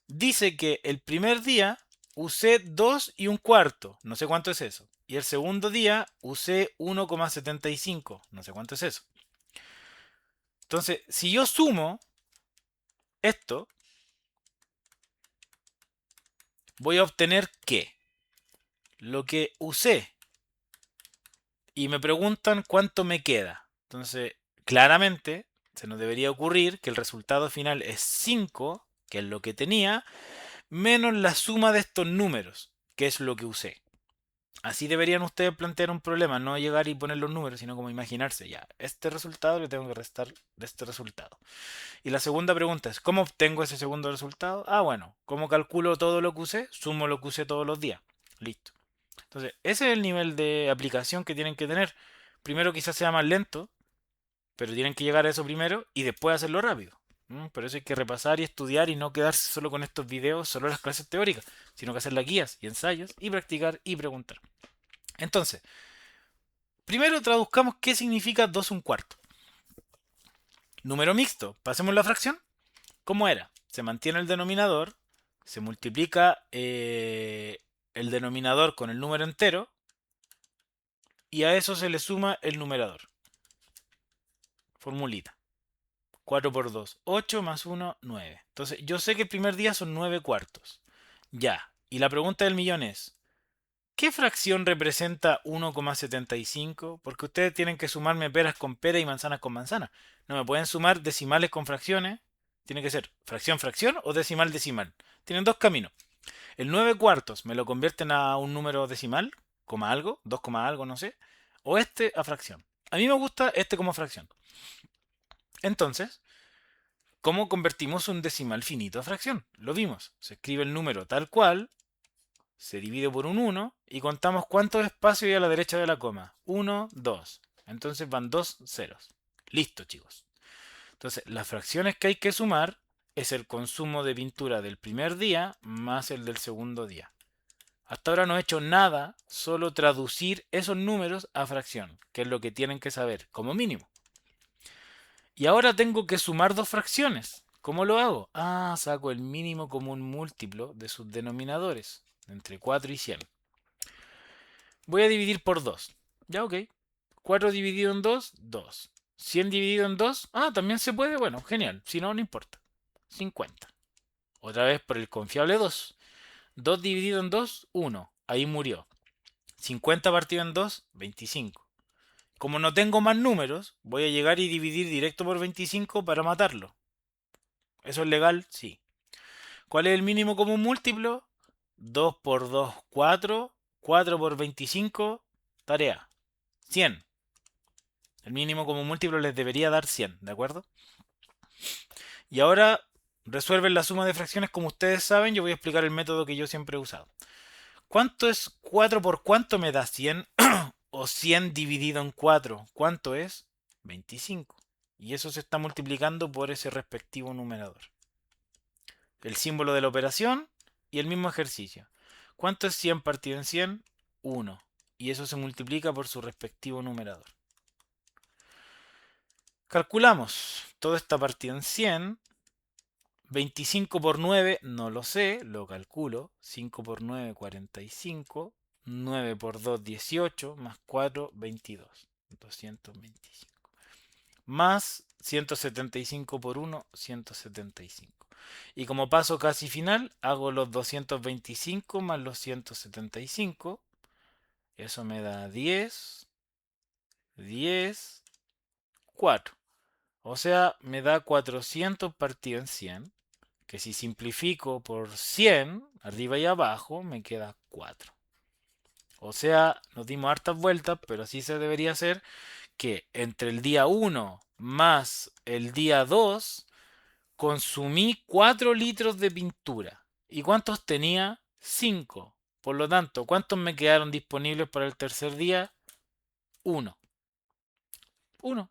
Dice que el primer día usé 2 y un cuarto, no sé cuánto es eso. Y el segundo día usé 1,75, no sé cuánto es eso. Entonces, si yo sumo esto, voy a obtener ¿qué? Lo que usé. Y me preguntan cuánto me queda. Entonces, claramente, se nos debería ocurrir que el resultado final es 5, que es lo que tenía, menos la suma de estos números, que es lo que usé. Así deberían ustedes plantear un problema, no llegar y poner los números, sino como imaginarse, ya, este resultado le tengo que restar de este resultado. Y la segunda pregunta es, ¿cómo obtengo ese segundo resultado? Ah, bueno, ¿cómo calculo todo lo que usé? Sumo lo que usé todos los días. Listo. Entonces, ese es el nivel de aplicación que tienen que tener. Primero quizás sea más lento, pero tienen que llegar a eso primero y después hacerlo rápido. Por eso hay que repasar y estudiar y no quedarse solo con estos videos, solo las clases teóricas, sino que hacer las guías y ensayos y practicar y preguntar. Entonces, primero traduzcamos qué significa 2 un cuarto. Número mixto, pasemos la fracción. ¿Cómo era? Se mantiene el denominador, se multiplica el denominador con el número entero y a eso se le suma el numerador. Formulita. 4 por 2, 8 más 1, 9. Entonces, yo sé que el primer día son 9 cuartos. Ya. Y la pregunta del millón es, ¿qué fracción representa 1,75? Porque ustedes tienen que sumarme peras con pera y manzanas con manzana. No me pueden sumar decimales con fracciones. Tiene que ser fracción, fracción o decimal, decimal. Tienen dos caminos. El 9 cuartos me lo convierten a un número decimal, coma algo, 2, algo, no sé. O este a fracción. A mí me gusta este como fracción. Entonces, ¿cómo convertimos un decimal finito a fracción? Lo vimos. Se escribe el número tal cual, se divide por un 1 y contamos cuántos espacios hay a la derecha de la coma. 1, 2. Entonces van dos ceros. Listo, chicos. Entonces, las fracciones que hay que sumar es el consumo de pintura del primer día más el del segundo día. Hasta ahora no he hecho nada, solo traducir esos números a fracción, que es lo que tienen que saber, como mínimo. Y ahora tengo que sumar dos fracciones. ¿Cómo lo hago? Ah, saco el mínimo común múltiplo de sus denominadores, entre 4 y 100. Voy a dividir por 2. Ya, ok. 4 dividido en 2, 2. 100 dividido en 2, ah, también se puede. Bueno, genial. Si no, no importa. 50. Otra vez por el confiable 2. 2 dividido en 2, 1. Ahí murió. 50 partido en 2, 25. Como no tengo más números, voy a llegar y dividir directo por 25 para matarlo. ¿Eso es legal? Sí. ¿Cuál es el mínimo común múltiplo? 2 por 2, 4. 4 por 25, tarea. 100. El mínimo común múltiplo les debería dar 100, ¿de acuerdo? Y ahora resuelven la suma de fracciones como ustedes saben. Yo voy a explicar el método que yo siempre he usado. ¿Cuánto es 4 por cuánto me da 100? O 100 dividido en 4. ¿Cuánto es? 25. Y eso se está multiplicando por ese respectivo numerador. El símbolo de la operación y el mismo ejercicio. ¿Cuánto es 100 partido en 100? 1. Y eso se multiplica por su respectivo numerador. Calculamos. Todo está partido en 100. 25 por 9, no lo sé, lo calculo. 5 por 9, 45. 9 por 2, 18. Más 4, 22. 225. Más 175 por 1, 175. Y como paso casi final, hago los 225 más los 175. Eso me da 10, 10, 4. O sea, me da 400 partido en 100. Que si simplifico por 100, arriba y abajo, me queda 4. O sea, nos dimos hartas vueltas, pero así se debería hacer, que entre el día 1 más el día 2 consumí 4 litros de pintura. ¿Y cuántos tenía? 5. Por lo tanto, ¿cuántos me quedaron disponibles para el tercer día? 1. 1.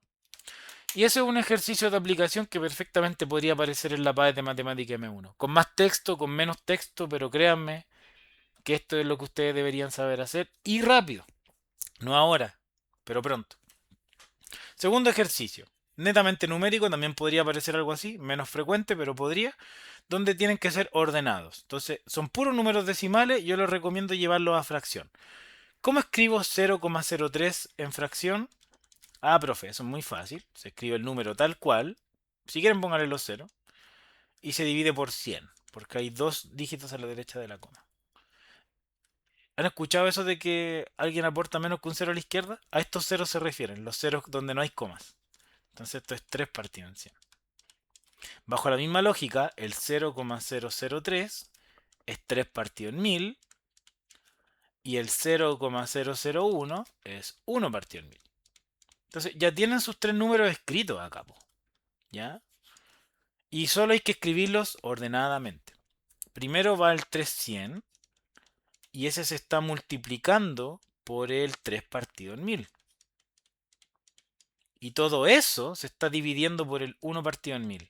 Y ese es un ejercicio de aplicación que perfectamente podría aparecer en la PAE de Matemática M1. Con más texto, con menos texto, pero créanme que esto es lo que ustedes deberían saber hacer y rápido. No ahora, pero pronto. Segundo ejercicio. Netamente numérico, también podría aparecer algo así, menos frecuente, pero podría, donde tienen que ser ordenados. Entonces, son puros números decimales, yo les recomiendo llevarlos a fracción. ¿Cómo escribo 0,03 en fracción? Ah, profe, eso es muy fácil. Se escribe el número tal cual. Si quieren, pónganle los ceros. Y se divide por 100, porque hay dos dígitos a la derecha de la coma. ¿Han escuchado eso de que alguien aporta menos que un cero a la izquierda? A estos ceros se refieren, los ceros donde no hay comas. Entonces esto es 3 partido en 100. Bajo la misma lógica, el 0,003 es 3 partido en 1000 y el 0,001 es 1 partido en 1000. Entonces ya tienen sus tres números escritos acá, ¿ya? Y solo hay que escribirlos ordenadamente. Primero va el 300 y ese se está multiplicando por el 3 partido en 1000. Y todo eso se está dividiendo por el 1 partido en 1000.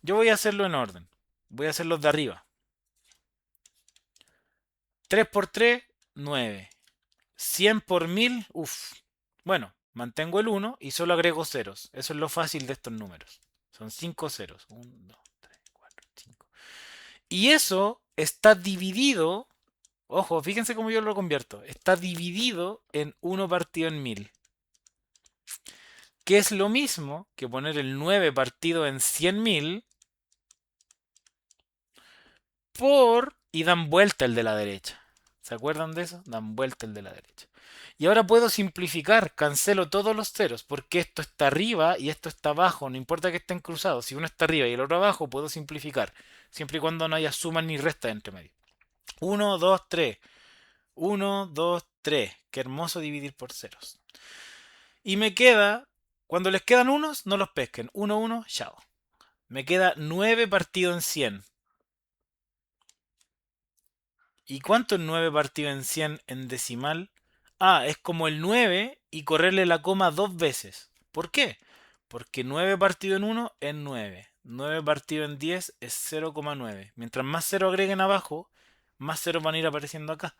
Yo voy a hacerlo en orden. Voy a hacerlos de arriba. 3 por 3, 9. 100 por 1000, uff. Bueno, mantengo el 1 y solo agrego ceros. Eso es lo fácil de estos números. Son 5 ceros. 1, 2, 3, 4, 5. Y eso está dividido. Ojo, fíjense cómo yo lo convierto. Está dividido en 1 partido en 1000. Que es lo mismo que poner el 9 partido en 100.000 por... y dan vuelta el de la derecha. ¿Se acuerdan de eso? Dan vuelta el de la derecha. Y ahora puedo simplificar, cancelo todos los ceros, porque esto está arriba y esto está abajo, no importa que estén cruzados. Si uno está arriba y el otro abajo, puedo simplificar, siempre y cuando no haya sumas ni restas entre medio. 1, 2, 3. 1, 2, 3. Qué hermoso dividir por ceros. Y me queda, cuando les quedan unos, no los pesquen. 1, 1, chao. Me queda 9 partido en 100. ¿Y cuánto es 9 partido en 100 en decimal? Ah, es como el 9 y correrle la coma dos veces. ¿Por qué? Porque 9 partido en 1 es 9. 9 partido en 10 es 0,9. Mientras más cero agreguen abajo, más ceros van a ir apareciendo acá.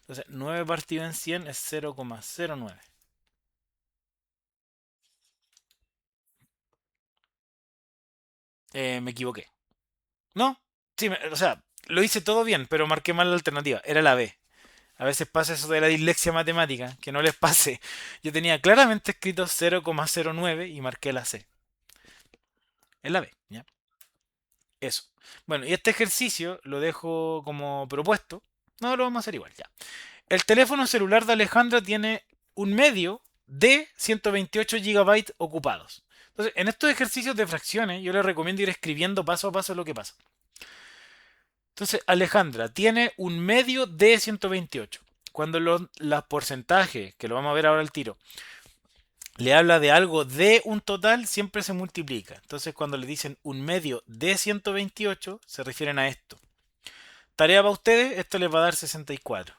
Entonces, 9 partido en 100 es 0,09. Me equivoqué. ¿No? Sí, o sea, lo hice todo bien, pero marqué mal la alternativa. Era la B. A veces pasa eso de la dislexia matemática, que no les pase. Yo tenía claramente escrito 0,09 y marqué la C. Es la B, ¿ya? Eso. Bueno, y este ejercicio lo dejo como propuesto. No, lo vamos a hacer igual, ya. El teléfono celular de Alejandra tiene un medio de 128 gigabytes ocupados. Entonces, en estos ejercicios de fracciones, yo les recomiendo ir escribiendo paso a paso lo que pasa. Entonces, Alejandra tiene un medio de 128. Cuando los porcentajes, que lo vamos a ver ahora al tiro, le habla de algo de un total, siempre se multiplica. Entonces, cuando le dicen un medio de 128, se refieren a esto. Tarea para ustedes, esto les va a dar 64.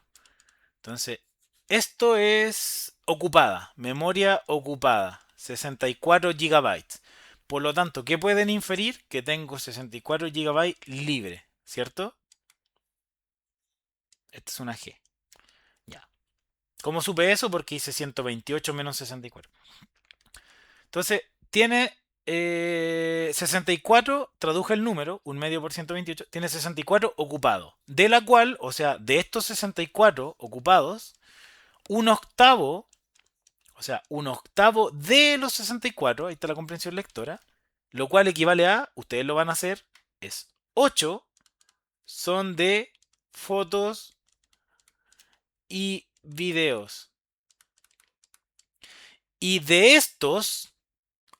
Entonces, esto es ocupada, memoria ocupada, 64 gigabytes. Por lo tanto, ¿qué pueden inferir? Que tengo 64 gigabytes libre, ¿cierto? Esta es una G. Ya. ¿Cómo supe eso? Porque hice 128 menos 64. Entonces, tiene 64, traduje el número, un medio por 128, tiene 64 ocupado. De la cual, o sea, de estos 64 ocupados, un octavo, o sea, un octavo de los 64, ahí está la comprensión lectora, lo cual equivale a, ustedes lo van a hacer, es 8 son de fotos y videos. Y de estos,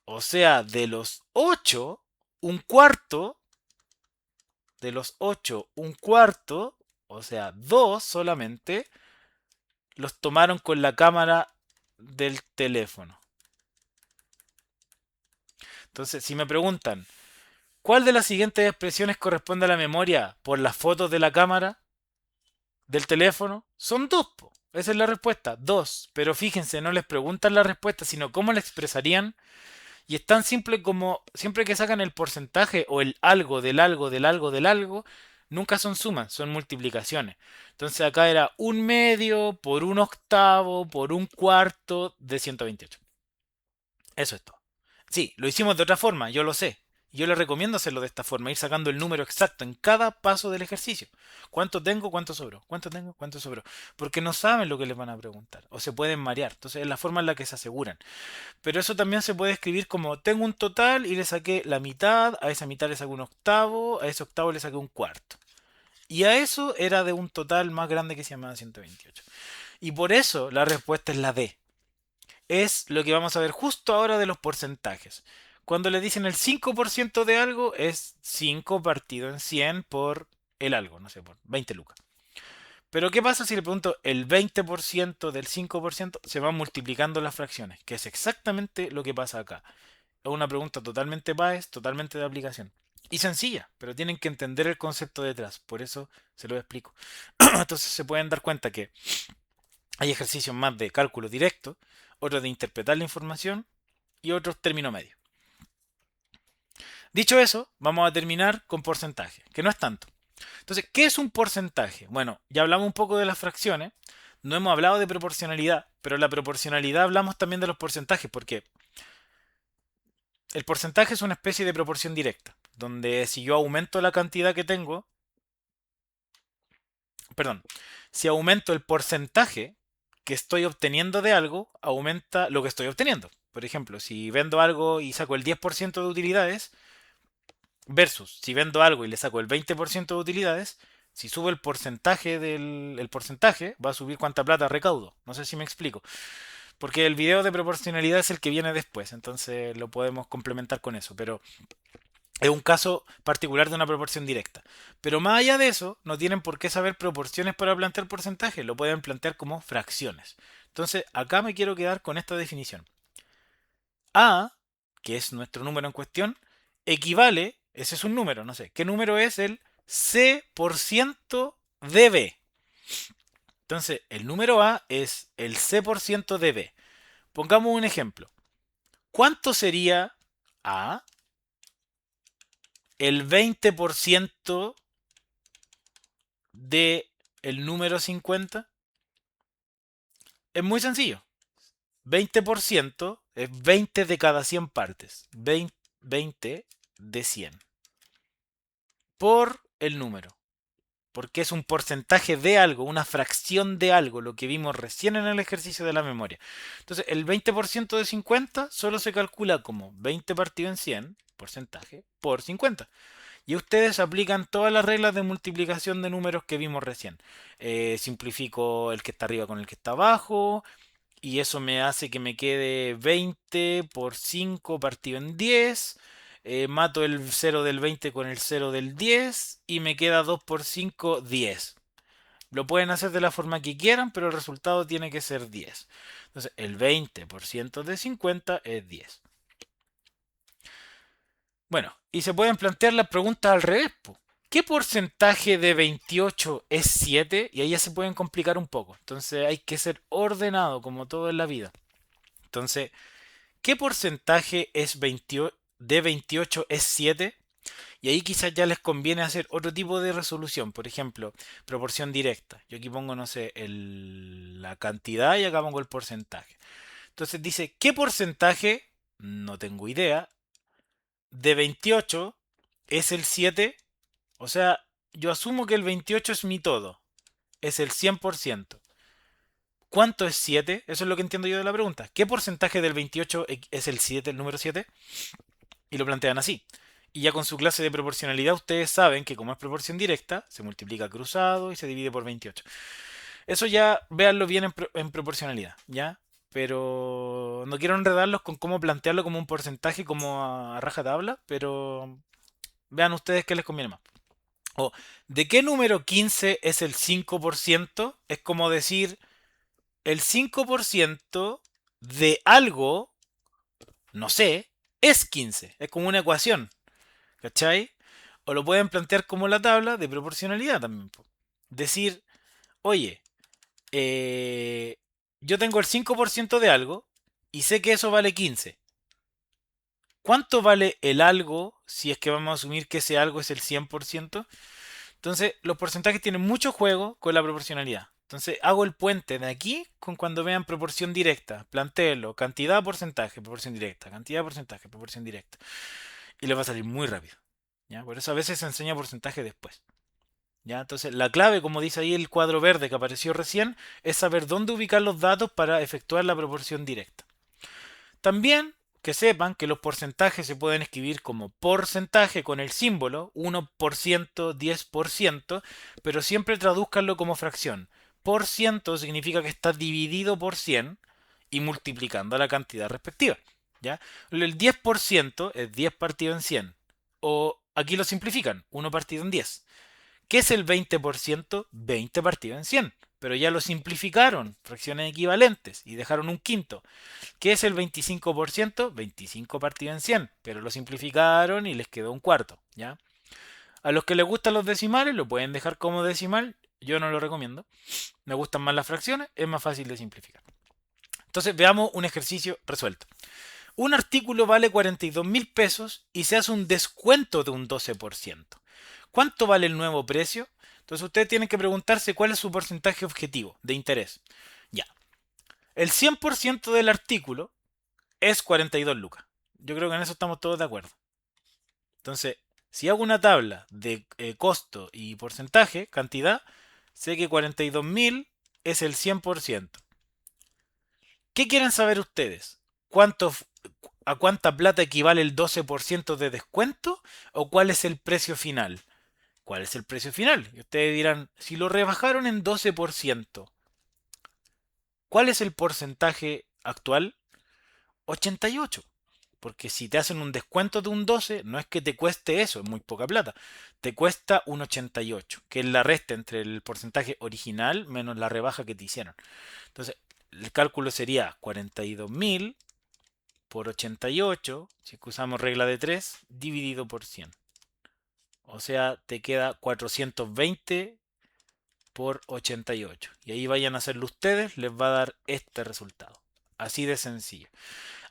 o sea, de los 8 un cuarto, de los 8 un cuarto, o sea, 2 solamente, los tomaron con la cámara del teléfono. Entonces, si me preguntan, ¿cuál de las siguientes expresiones corresponde a la memoria por las fotos de la cámara del teléfono? Son dos, po. Esa es la respuesta, dos. Pero fíjense, no les preguntan la respuesta, sino cómo la expresarían. Y es tan simple como siempre que sacan el porcentaje o el algo del algo del algo del algo, nunca son sumas, son multiplicaciones. Entonces acá era un medio por un octavo por un cuarto de 128. Eso es todo. Sí, lo hicimos de otra forma, yo lo sé. Yo les recomiendo hacerlo de esta forma, ir sacando el número exacto en cada paso del ejercicio. ¿Cuánto tengo? ¿Cuánto sobró? ¿Cuánto tengo? ¿Cuánto sobró? Porque no saben lo que les van a preguntar o se pueden marear. Entonces es la forma en la que se aseguran. Pero eso también se puede escribir como tengo un total y le saqué la mitad, a esa mitad le saqué un octavo, a ese octavo le saqué un cuarto. Y a eso era de un total más grande que se llamaba 128. Y por eso la respuesta es la D. Es lo que vamos a ver justo ahora de los porcentajes. Cuando le dicen el 5% de algo, es 5 partido en 100 por el algo, no sé, por 20 lucas. Pero ¿qué pasa si le pregunto el 20% del 5%? Se van multiplicando las fracciones, que es exactamente lo que pasa acá. Es una pregunta totalmente PAES, totalmente de aplicación. Y sencilla, pero tienen que entender el concepto detrás. Por eso se lo explico. Entonces se pueden dar cuenta que hay ejercicios más de cálculo directo, otros de interpretar la información y otros término medio. Dicho eso, vamos a terminar con porcentaje, que no es tanto. Entonces, ¿qué es un porcentaje? Bueno, ya hablamos un poco de las fracciones, no hemos hablado de proporcionalidad, pero la proporcionalidad hablamos también de los porcentajes, porque el porcentaje es una especie de proporción directa, donde si yo aumento la cantidad que tengo, perdón, si aumento el porcentaje que estoy obteniendo de algo, aumenta lo que estoy obteniendo. Por ejemplo, si vendo algo y saco el 10% de utilidades, versus si vendo algo y le saco el 20% de utilidades, si subo el porcentaje del porcentaje, va a subir cuánta plata recaudo. No sé si me explico. Porque el video de proporcionalidad es el que viene después, entonces lo podemos complementar con eso. Pero es un caso particular de una proporción directa. Pero más allá de eso, no tienen por qué saber proporciones para plantear porcentaje, lo pueden plantear como fracciones. Entonces, acá me quiero quedar con esta definición. A, que es nuestro número en cuestión, equivale, ese es un número, no sé, ¿qué número es el C por ciento de B? Entonces, el número A es el C por ciento de B. Pongamos un ejemplo. ¿Cuánto sería A, el 20% de el número 50? Es muy sencillo. 20% es 20 de cada 100 partes. 20 de 100 por el número. Porque es un porcentaje de algo, una fracción de algo, lo que vimos recién en el ejercicio de la memoria. Entonces, el 20% de 50 solo se calcula como 20 partido en 100, porcentaje, por 50. Y ustedes aplican todas las reglas de multiplicación de números que vimos recién. Simplifico el que está arriba con el que está abajo, y eso me hace que me quede 20 por 5 partido en 10. Mato el 0 del 20 con el 0 del 10 y me queda 2 por 5, 10. Lo pueden hacer de la forma que quieran, pero el resultado tiene que ser 10. Entonces, el 20% de 50 es 10. Bueno, y se pueden plantear las preguntas al revés, po. ¿Qué porcentaje de 28 es 7? Y ahí ya se pueden complicar un poco. Entonces hay que ser ordenado como todo en la vida. Entonces, ¿qué porcentaje es 20 de 28 es 7? Y ahí quizás ya les conviene hacer otro tipo de resolución. Por ejemplo, proporción directa. Yo aquí pongo, no sé, la cantidad y acá pongo el porcentaje. Entonces dice, ¿qué porcentaje? No tengo idea. De 28 es el 7. O sea, yo asumo que el 28 es mi todo. Es el 100%. ¿Cuánto es 7? Eso es lo que entiendo yo de la pregunta. ¿Qué porcentaje del 28 es el 7, el número 7? Y lo plantean así. Y ya con su clase de proporcionalidad ustedes saben que como es proporción directa, se multiplica cruzado y se divide por 28. Eso ya véanlo bien en proporcionalidad, ¿ya? Pero no quiero enredarlos con cómo plantearlo como un porcentaje, como a rajatabla, pero vean ustedes qué les conviene más. O, ¿de qué número 15 es el 5%? Es como decir, el 5% de algo, no sé, es 15. Es como una ecuación. ¿Cachai? O lo pueden plantear como la tabla de proporcionalidad también, po. Decir, oye, eh, yo tengo el 5% de algo y sé que eso vale 15. ¿Cuánto vale el algo si es que vamos a asumir que ese algo es el 100%? Entonces, los porcentajes tienen mucho juego con la proporcionalidad. Entonces, hago el puente de aquí con cuando vean proporción directa. Plantéelo, cantidad, porcentaje, proporción directa, cantidad, porcentaje, proporción directa. Y les va a salir muy rápido. ¿Ya? Por eso a veces se enseña porcentaje después. ¿Ya? Entonces, la clave, como dice ahí el cuadro verde que apareció recién, es saber dónde ubicar los datos para efectuar la proporción directa. También que sepan que los porcentajes se pueden escribir como porcentaje con el símbolo 1%, 10%, pero siempre traduzcanlo como fracción. Por ciento significa que está dividido por 100 y multiplicando la cantidad respectiva. ¿Ya? El 10% es 10 partido en 100. O aquí lo simplifican, 1 partido en 10. ¿Qué es el 20%? 20 partido en 100. Pero ya lo simplificaron, fracciones equivalentes, y dejaron un quinto. ¿Qué es el 25%? 25 partido en 100. Pero lo simplificaron y les quedó un cuarto. ¿Ya? A los que les gustan los decimales, lo pueden dejar como decimal. Yo no lo recomiendo. Me gustan más las fracciones, es más fácil de simplificar. Entonces veamos un ejercicio resuelto. Un artículo vale 42.000 pesos y se hace un descuento de un 12%. ¿Cuánto vale el nuevo precio? Entonces ustedes tienen que preguntarse cuál es su porcentaje objetivo de interés. Ya. El 100% del artículo es 42 lucas. Yo creo que en eso estamos todos de acuerdo. Entonces, si hago una tabla de costo y porcentaje, cantidad, sé que 42.000 es el 100%. ¿Qué quieren saber ustedes? ¿Cuánto, ¿A cuánta plata equivale el 12% de descuento? ¿O cuál es el precio final? ¿Cuál es el precio final? Y ustedes dirán, si lo rebajaron en 12%, ¿cuál es el porcentaje actual? 88. Porque si te hacen un descuento de un 12, no es que te cueste eso, es muy poca plata. Te cuesta un 88, que es la resta entre el porcentaje original menos la rebaja que te hicieron. Entonces, el cálculo sería 42.000 por 88, si usamos regla de 3, dividido por 100. O sea, te queda 420 por 88. Y ahí vayan a hacerlo ustedes, les va a dar este resultado. Así de sencillo.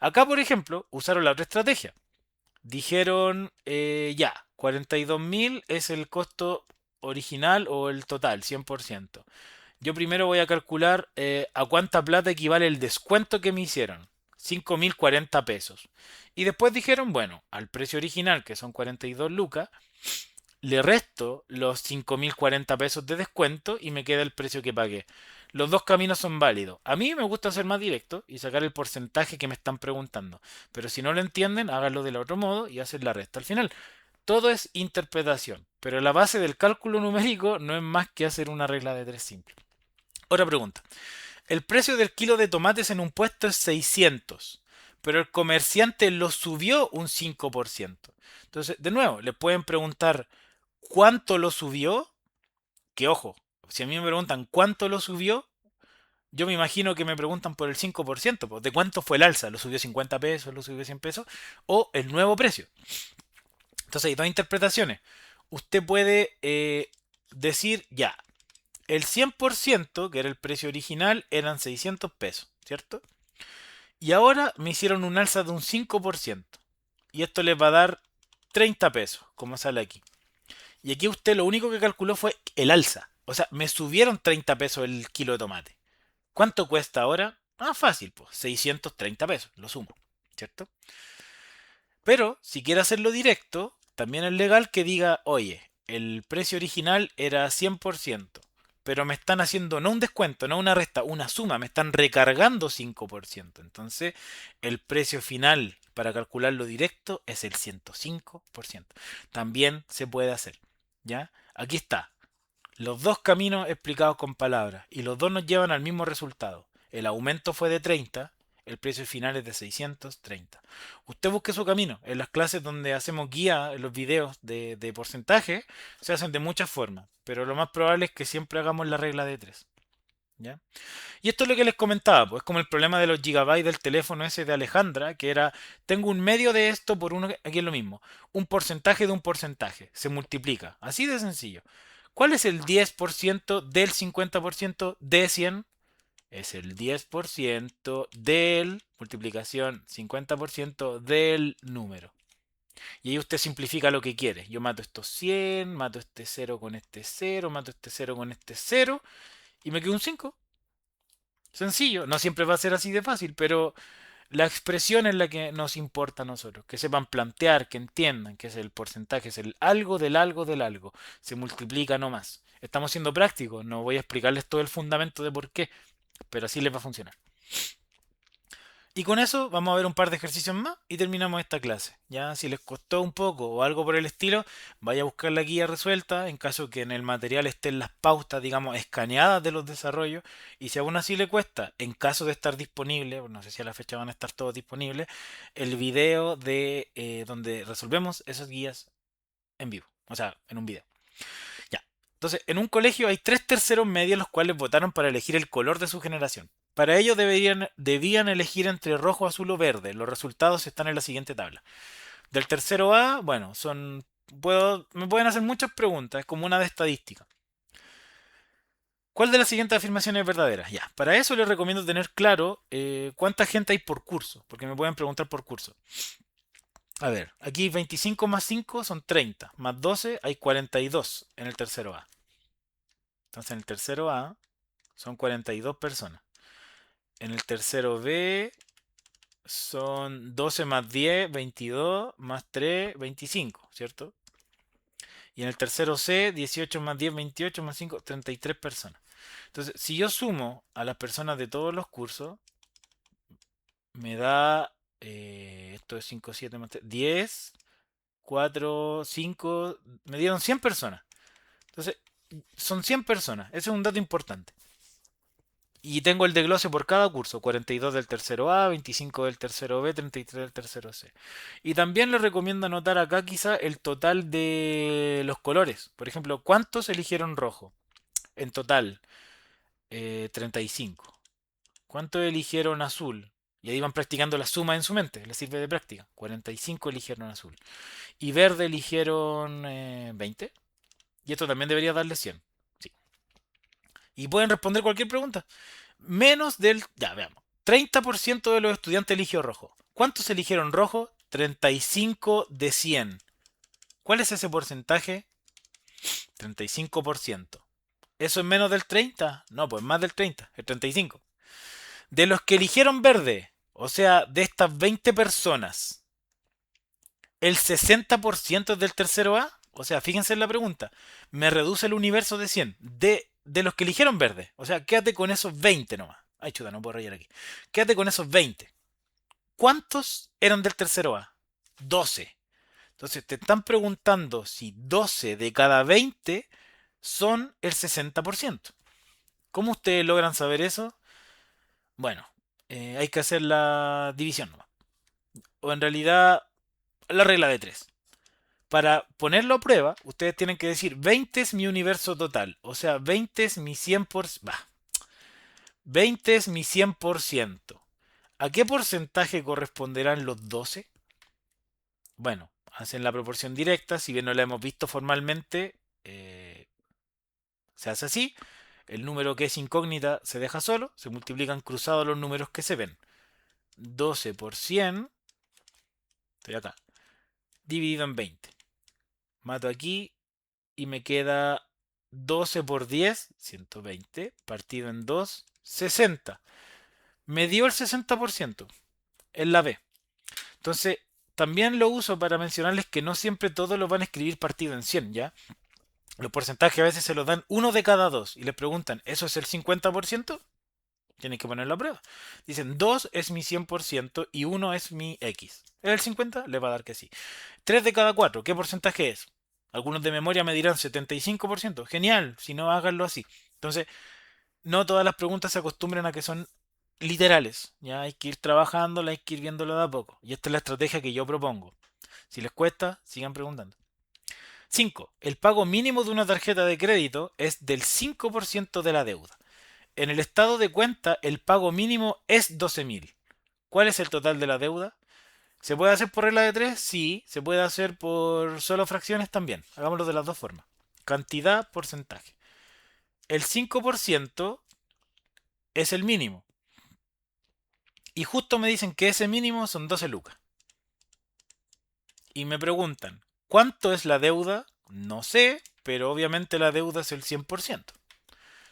Acá, por ejemplo, usaron la otra estrategia. Dijeron, ya, 42.000 es el costo original o el total, 100%. Yo primero voy a calcular a cuánta plata equivale el descuento que me hicieron. 5.040 pesos. Y después dijeron, bueno, al precio original, que son 42 lucas, le resto los 5.040 pesos de descuento y me queda el precio que pagué. Los dos caminos son válidos. A mí me gusta ser más directo y sacar el porcentaje que me están preguntando. Pero si no lo entienden, háganlo del otro modo y hacen la resta. Al final, todo es interpretación. Pero la base del cálculo numérico no es más que hacer una regla de tres simple. Otra pregunta. El precio del kilo de tomates en un puesto es 600, pero el comerciante lo subió un 5%. Entonces, de nuevo, le pueden preguntar cuánto lo subió, que ojo, si a mí me preguntan cuánto lo subió, yo me imagino que me preguntan por el 5%, pues, ¿de cuánto fue el alza? ¿Lo subió 50 pesos? ¿Lo subió 100 pesos? ¿O el nuevo precio? Entonces hay dos interpretaciones. Usted puede decir, ya, el 100%, que era el precio original, eran 600 pesos, ¿cierto? Y ahora me hicieron un alza de un 5%. Y esto les va a dar 30 pesos, como sale aquí. Y aquí usted lo único que calculó fue el alza. O sea, me subieron 30 pesos el kilo de tomate. ¿Cuánto cuesta ahora? Ah, fácil, pues 630 pesos, lo sumo, ¿cierto? Pero si quiere hacerlo directo, también es legal que diga, oye, el precio original era 100%, pero me están haciendo no un descuento, no una resta, una suma, me están recargando 5%. Entonces, el precio final para calcularlo directo es el 105%. También se puede hacer, ¿ya? Aquí está. Los dos caminos explicados con palabras y los dos nos llevan al mismo resultado. El aumento fue de 30, el precio final es de 630. Usted busque su camino. En las clases donde hacemos guía, en los videos de porcentaje, se hacen de muchas formas, pero lo más probable es que siempre hagamos la regla de 3. ¿Ya? Y esto es lo que les comentaba, pues es como el problema de los gigabytes del teléfono ese de Alejandra, que era, tengo un medio de esto por uno, aquí es lo mismo, un porcentaje de un porcentaje, se multiplica, así de sencillo. ¿Cuál es el 10% del 50% de 100? Es el 10% del multiplicación 50% del número. Y ahí usted simplifica lo que quiere. Yo mato estos 100, mato este cero con este cero, mato este cero con este cero y me queda un 5. Sencillo, no siempre va a ser así de fácil, pero la expresión es la que nos importa a nosotros. Que sepan plantear, que entiendan que es el porcentaje, es el algo del algo del algo. Se multiplica no más. Estamos siendo prácticos, no voy a explicarles todo el fundamento de por qué, pero así les va a funcionar. Y con eso vamos a ver un par de ejercicios más y terminamos esta clase. Ya si les costó un poco o algo por el estilo, vaya a buscar la guía resuelta en caso que en el material estén las pautas, digamos, escaneadas de los desarrollos. Y si aún así le cuesta, en caso de estar disponible, no sé si a la fecha van a estar todos disponibles, el video de donde resolvemos esas guías en vivo, o sea, en un video. Ya. Entonces, en un colegio hay 3/3 medios los cuales votaron para elegir el color de su generación. Para ello debían elegir entre rojo, azul o verde. Los resultados están en la siguiente tabla. Del tercero A, bueno, me pueden hacer muchas preguntas, es como una de estadística. ¿Cuál de las siguientes afirmaciones es verdadera? Ya, para eso les recomiendo tener claro cuánta gente hay por curso, porque me pueden preguntar por curso. A ver, aquí 25 más 5 son 30, más 12 hay 42 en el tercero A. Entonces en el tercero A son 42 personas. En el tercero B son 12 más 10, 22, más 3, 25, ¿cierto? Y en el tercero C, 18 más 10, 28, más 5, 33 personas. Entonces, si yo sumo a las personas de todos los cursos, me da, esto es 5, 7 más 3, 10, 4, 5, me dieron 100 personas. Entonces, son 100 personas. Ese es un dato importante. Y tengo el desglose por cada curso, 42 del tercero A, 25 del tercero B, 33 del tercero C. Y también les recomiendo anotar acá quizá el total de los colores. Por ejemplo, ¿cuántos eligieron rojo? En total, 35. ¿Cuántos eligieron azul? Y ahí van practicando la suma en su mente, les sirve de práctica. 45 eligieron azul. Y verde eligieron 20. Y esto también debería darle 100. Sí. Y pueden responder cualquier pregunta. Menos del, ya veamos, 30% de los estudiantes eligió rojo. ¿Cuántos eligieron rojo? 35 de 100. ¿Cuál es ese porcentaje? 35%. ¿Eso es menos del 30? No, pues más del 30, el 35. De los que eligieron verde, o sea, de estas 20 personas, el 60% es del tercero A. O sea, fíjense en la pregunta. Me reduce el universo de 100. De los que eligieron verde. O sea, quédate con esos 20 nomás. Ay, chuta, no puedo rayar aquí. Quédate con esos 20. ¿Cuántos eran del tercero A? 12. Entonces te están preguntando si 12 de cada 20 son el 60%. ¿Cómo ustedes logran saber eso? Bueno, hay que hacer la división nomás. O en realidad, la regla de 3. Para ponerlo a prueba, ustedes tienen que decir 20 es mi universo total. O sea, 20 es mi 100%. 20 es mi 100%. ¿A qué porcentaje corresponderán los 12? Bueno, hacen la proporción directa. Si bien no la hemos visto formalmente, se hace así. El número que es incógnita se deja solo. Se multiplican cruzados los números que se ven. 12 por 100. Estoy acá. Dividido en 20. Mato aquí y me queda 12 por 10, 120, partido en 2, 60. Me dio el 60% en la B. Entonces, también lo uso para mencionarles que no siempre todos lo van a escribir partido en 100, ¿ya? Los porcentajes a veces se los dan uno de cada dos y les preguntan, ¿eso es el 50%? Tienen que ponerlo a prueba. Dicen, 2 es mi 100% y 1 es mi X. ¿Es el 50? Le va a dar que sí. 3 de cada 4, ¿qué porcentaje es? Algunos de memoria me dirán 75%. Genial, si no, háganlo así. Entonces, no todas las preguntas se acostumbran a que son literales. Ya hay que ir trabajando, hay que ir viéndolo de a poco. Y esta es la estrategia que yo propongo. Si les cuesta, sigan preguntando. 5. El pago mínimo de una tarjeta de crédito es del 5% de la deuda. En el estado de cuenta, el pago mínimo es 12.000. ¿Cuál es el total de la deuda? ¿Se puede hacer por regla de 3? Sí. ¿Se puede hacer por solo fracciones? También. Hagámoslo de las dos formas. Cantidad, porcentaje. El 5% es el mínimo. Y justo me dicen que ese mínimo son 12 lucas. Y me preguntan, ¿cuánto es la deuda? No sé, pero obviamente la deuda es el 100%.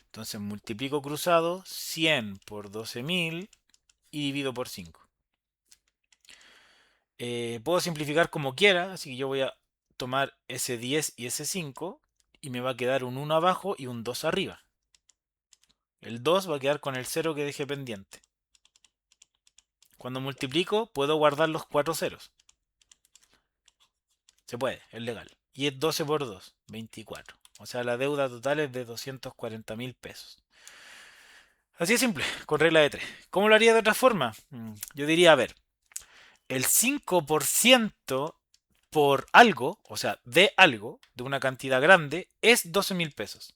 Entonces multiplico cruzado 100 por 12.000 y divido por 5. Puedo simplificar como quiera, así que yo voy a tomar ese 10 y ese 5 y me va a quedar un 1 abajo y un 2 arriba. El 2 va a quedar con el 0 que dejé pendiente. Cuando multiplico puedo guardar los 4 ceros. Se puede, es legal. Y es 12 por 2, 24. O sea, la deuda total es de 240.000 pesos. Así de simple, con regla de 3. ¿Cómo lo haría de otra forma? Yo diría, a ver, el 5% por algo, o sea, de algo, de una cantidad grande, es 12.000 pesos.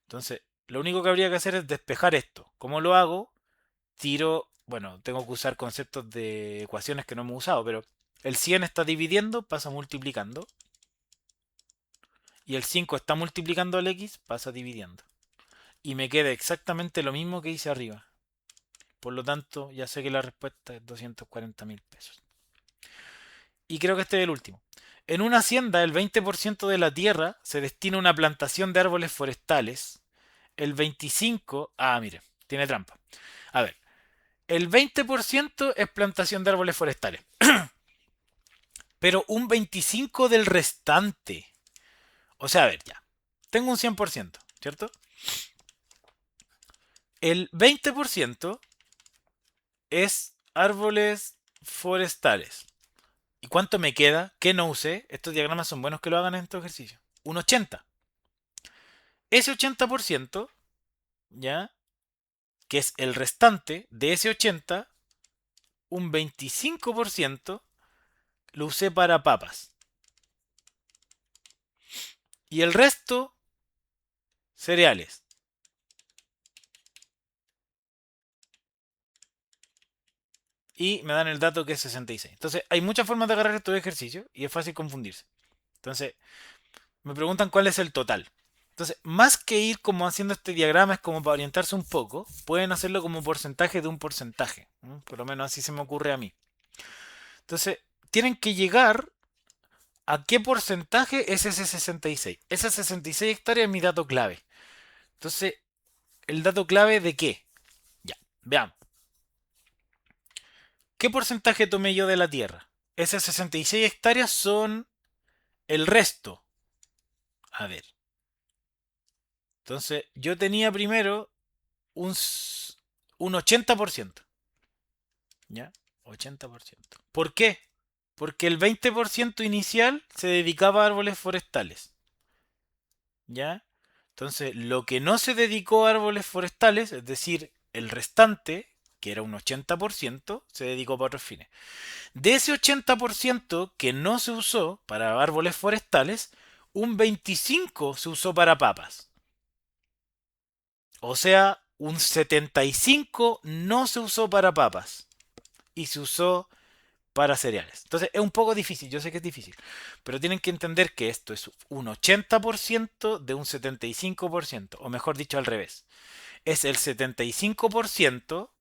Entonces, lo único que habría que hacer es despejar esto. ¿Cómo lo hago? Tiro, bueno, tengo que usar conceptos de ecuaciones que no hemos usado, pero el 100 está dividiendo, pasa multiplicando. Y el 5 está multiplicando al x, pasa dividiendo. Y me queda exactamente lo mismo que hice arriba. Por lo tanto, ya sé que la respuesta es 240.000 pesos. Y creo que este es el último. En una hacienda, el 20% de la tierra se destina a una plantación de árboles forestales. El 25%... Ah, mire, tiene trampa. A ver, el 20% es plantación de árboles forestales. Pero un 25% del restante. O sea, a ver, ya. Tengo un 100%, ¿cierto? El 20% es árboles forestales. ¿Y cuánto me queda? ¿Qué no usé? Estos diagramas son buenos que lo hagan en estos ejercicios. Un 80. Ese 80%, ¿ya? Que es el restante de ese 80, un 25% lo usé para papas. Y el resto, cereales. Y me dan el dato que es 66. Entonces, hay muchas formas de agarrar estos ejercicios y es fácil confundirse. Entonces, me preguntan cuál es el total. Entonces, más que ir como haciendo este diagrama, es como para orientarse un poco, pueden hacerlo como porcentaje de un porcentaje. Por lo menos así se me ocurre a mí. Entonces, tienen que llegar a qué porcentaje es ese 66. Ese 66 hectáreas es mi dato clave. Entonces, ¿el dato clave de qué? Ya, veamos. ¿Qué porcentaje tomé yo de la tierra? Esas 66 hectáreas son el resto. A ver. Entonces, yo tenía primero un, un 80%. ¿Ya? 80%. ¿Por qué? Porque el 20% inicial se dedicaba a árboles forestales. ¿Ya? Entonces, lo que no se dedicó a árboles forestales, es decir, el restante, que era un 80%, se dedicó para otros fines. De ese 80% que no se usó para árboles forestales, un 25% se usó para papas. O sea, un 75% no se usó para papas y se usó para cereales. Entonces es un poco difícil, yo sé que es difícil, pero tienen que entender que esto es un 80% de un 75%, o mejor dicho al revés. Es el 75%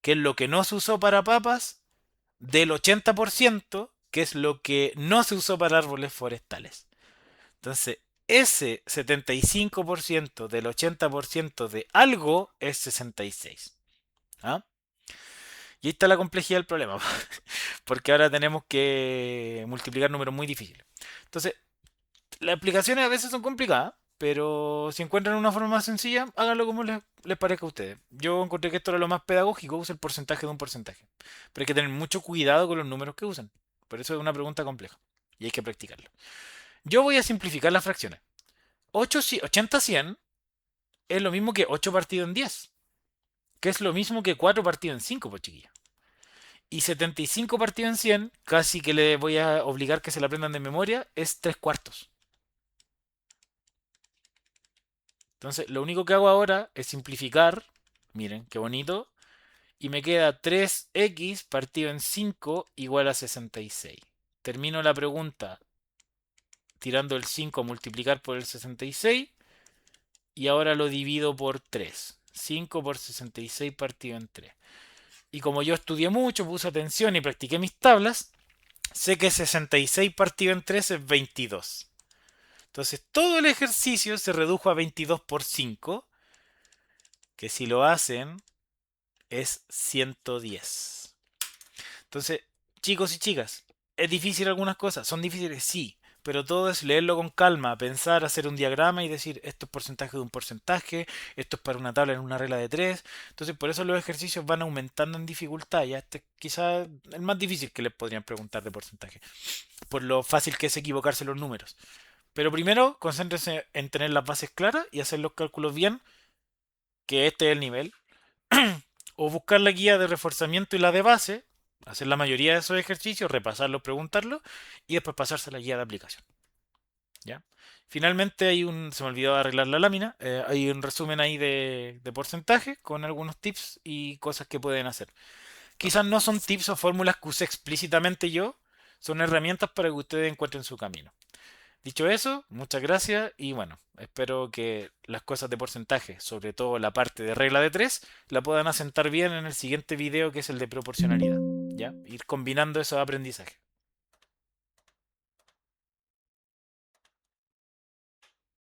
que es lo que no se usó para papas del 80% que es lo que no se usó para árboles forestales. Entonces, ese 75% del 80% de algo es 66. ¿Ah? Y ahí está la complejidad del problema, porque ahora tenemos que multiplicar números muy difíciles. Entonces, las explicaciones a veces son complicadas, pero si encuentran una forma más sencilla, háganlo como les parezca a ustedes. Yo encontré que esto era lo más pedagógico, usa el porcentaje de un porcentaje. Pero hay que tener mucho cuidado con los números que usan. Por eso es una pregunta compleja y hay que practicarlo. Yo voy a simplificar las fracciones. 80-100 es lo mismo que 8 partido en 10, que es lo mismo que 4 partido en 5, pues chiquillos. Y 75 partido en 100, casi que le voy a obligar que se la aprendan de memoria, es 3 cuartos. Entonces, lo único que hago ahora es simplificar. Miren, qué bonito. Y me queda 3x partido en 5 igual a 66. Termino la pregunta tirando el 5 a multiplicar por el 66. Y ahora lo divido por 3. 5 por 66 partido en 3. Y como yo estudié mucho, puse atención y practiqué mis tablas, sé que 66 partido en 3 es 22. Entonces todo el ejercicio se redujo a 22 por 5, que si lo hacen es 110. Entonces, chicos y chicas, ¿es difícil algunas cosas? ¿Son difíciles? Sí. Pero todo es leerlo con calma, pensar, hacer un diagrama y decir esto es porcentaje de un porcentaje, esto es para una tabla en una regla de tres. Entonces, por eso los ejercicios van aumentando en dificultad. Ya este es quizá el más difícil que les podrían preguntar de porcentaje, por lo fácil que es equivocarse los números. Pero primero, concéntrense en tener las bases claras y hacer los cálculos bien, que este es el nivel. O buscar la guía de reforzamiento y la de base, hacer la mayoría de esos ejercicios, repasarlos, preguntarlos y después pasarse a la guía de aplicación. ¿Ya? Finalmente se me olvidó arreglar la lámina, hay un resumen ahí de porcentaje con algunos tips y cosas que pueden hacer. Quizás no son tips o fórmulas que use explícitamente yo, son herramientas para que ustedes encuentren su camino. Dicho eso, muchas gracias y bueno, espero que las cosas de porcentaje, sobre todo la parte de regla de 3, la puedan asentar bien en el siguiente video que es el de proporcionalidad. ¿Ya? Ir combinando esos aprendizajes.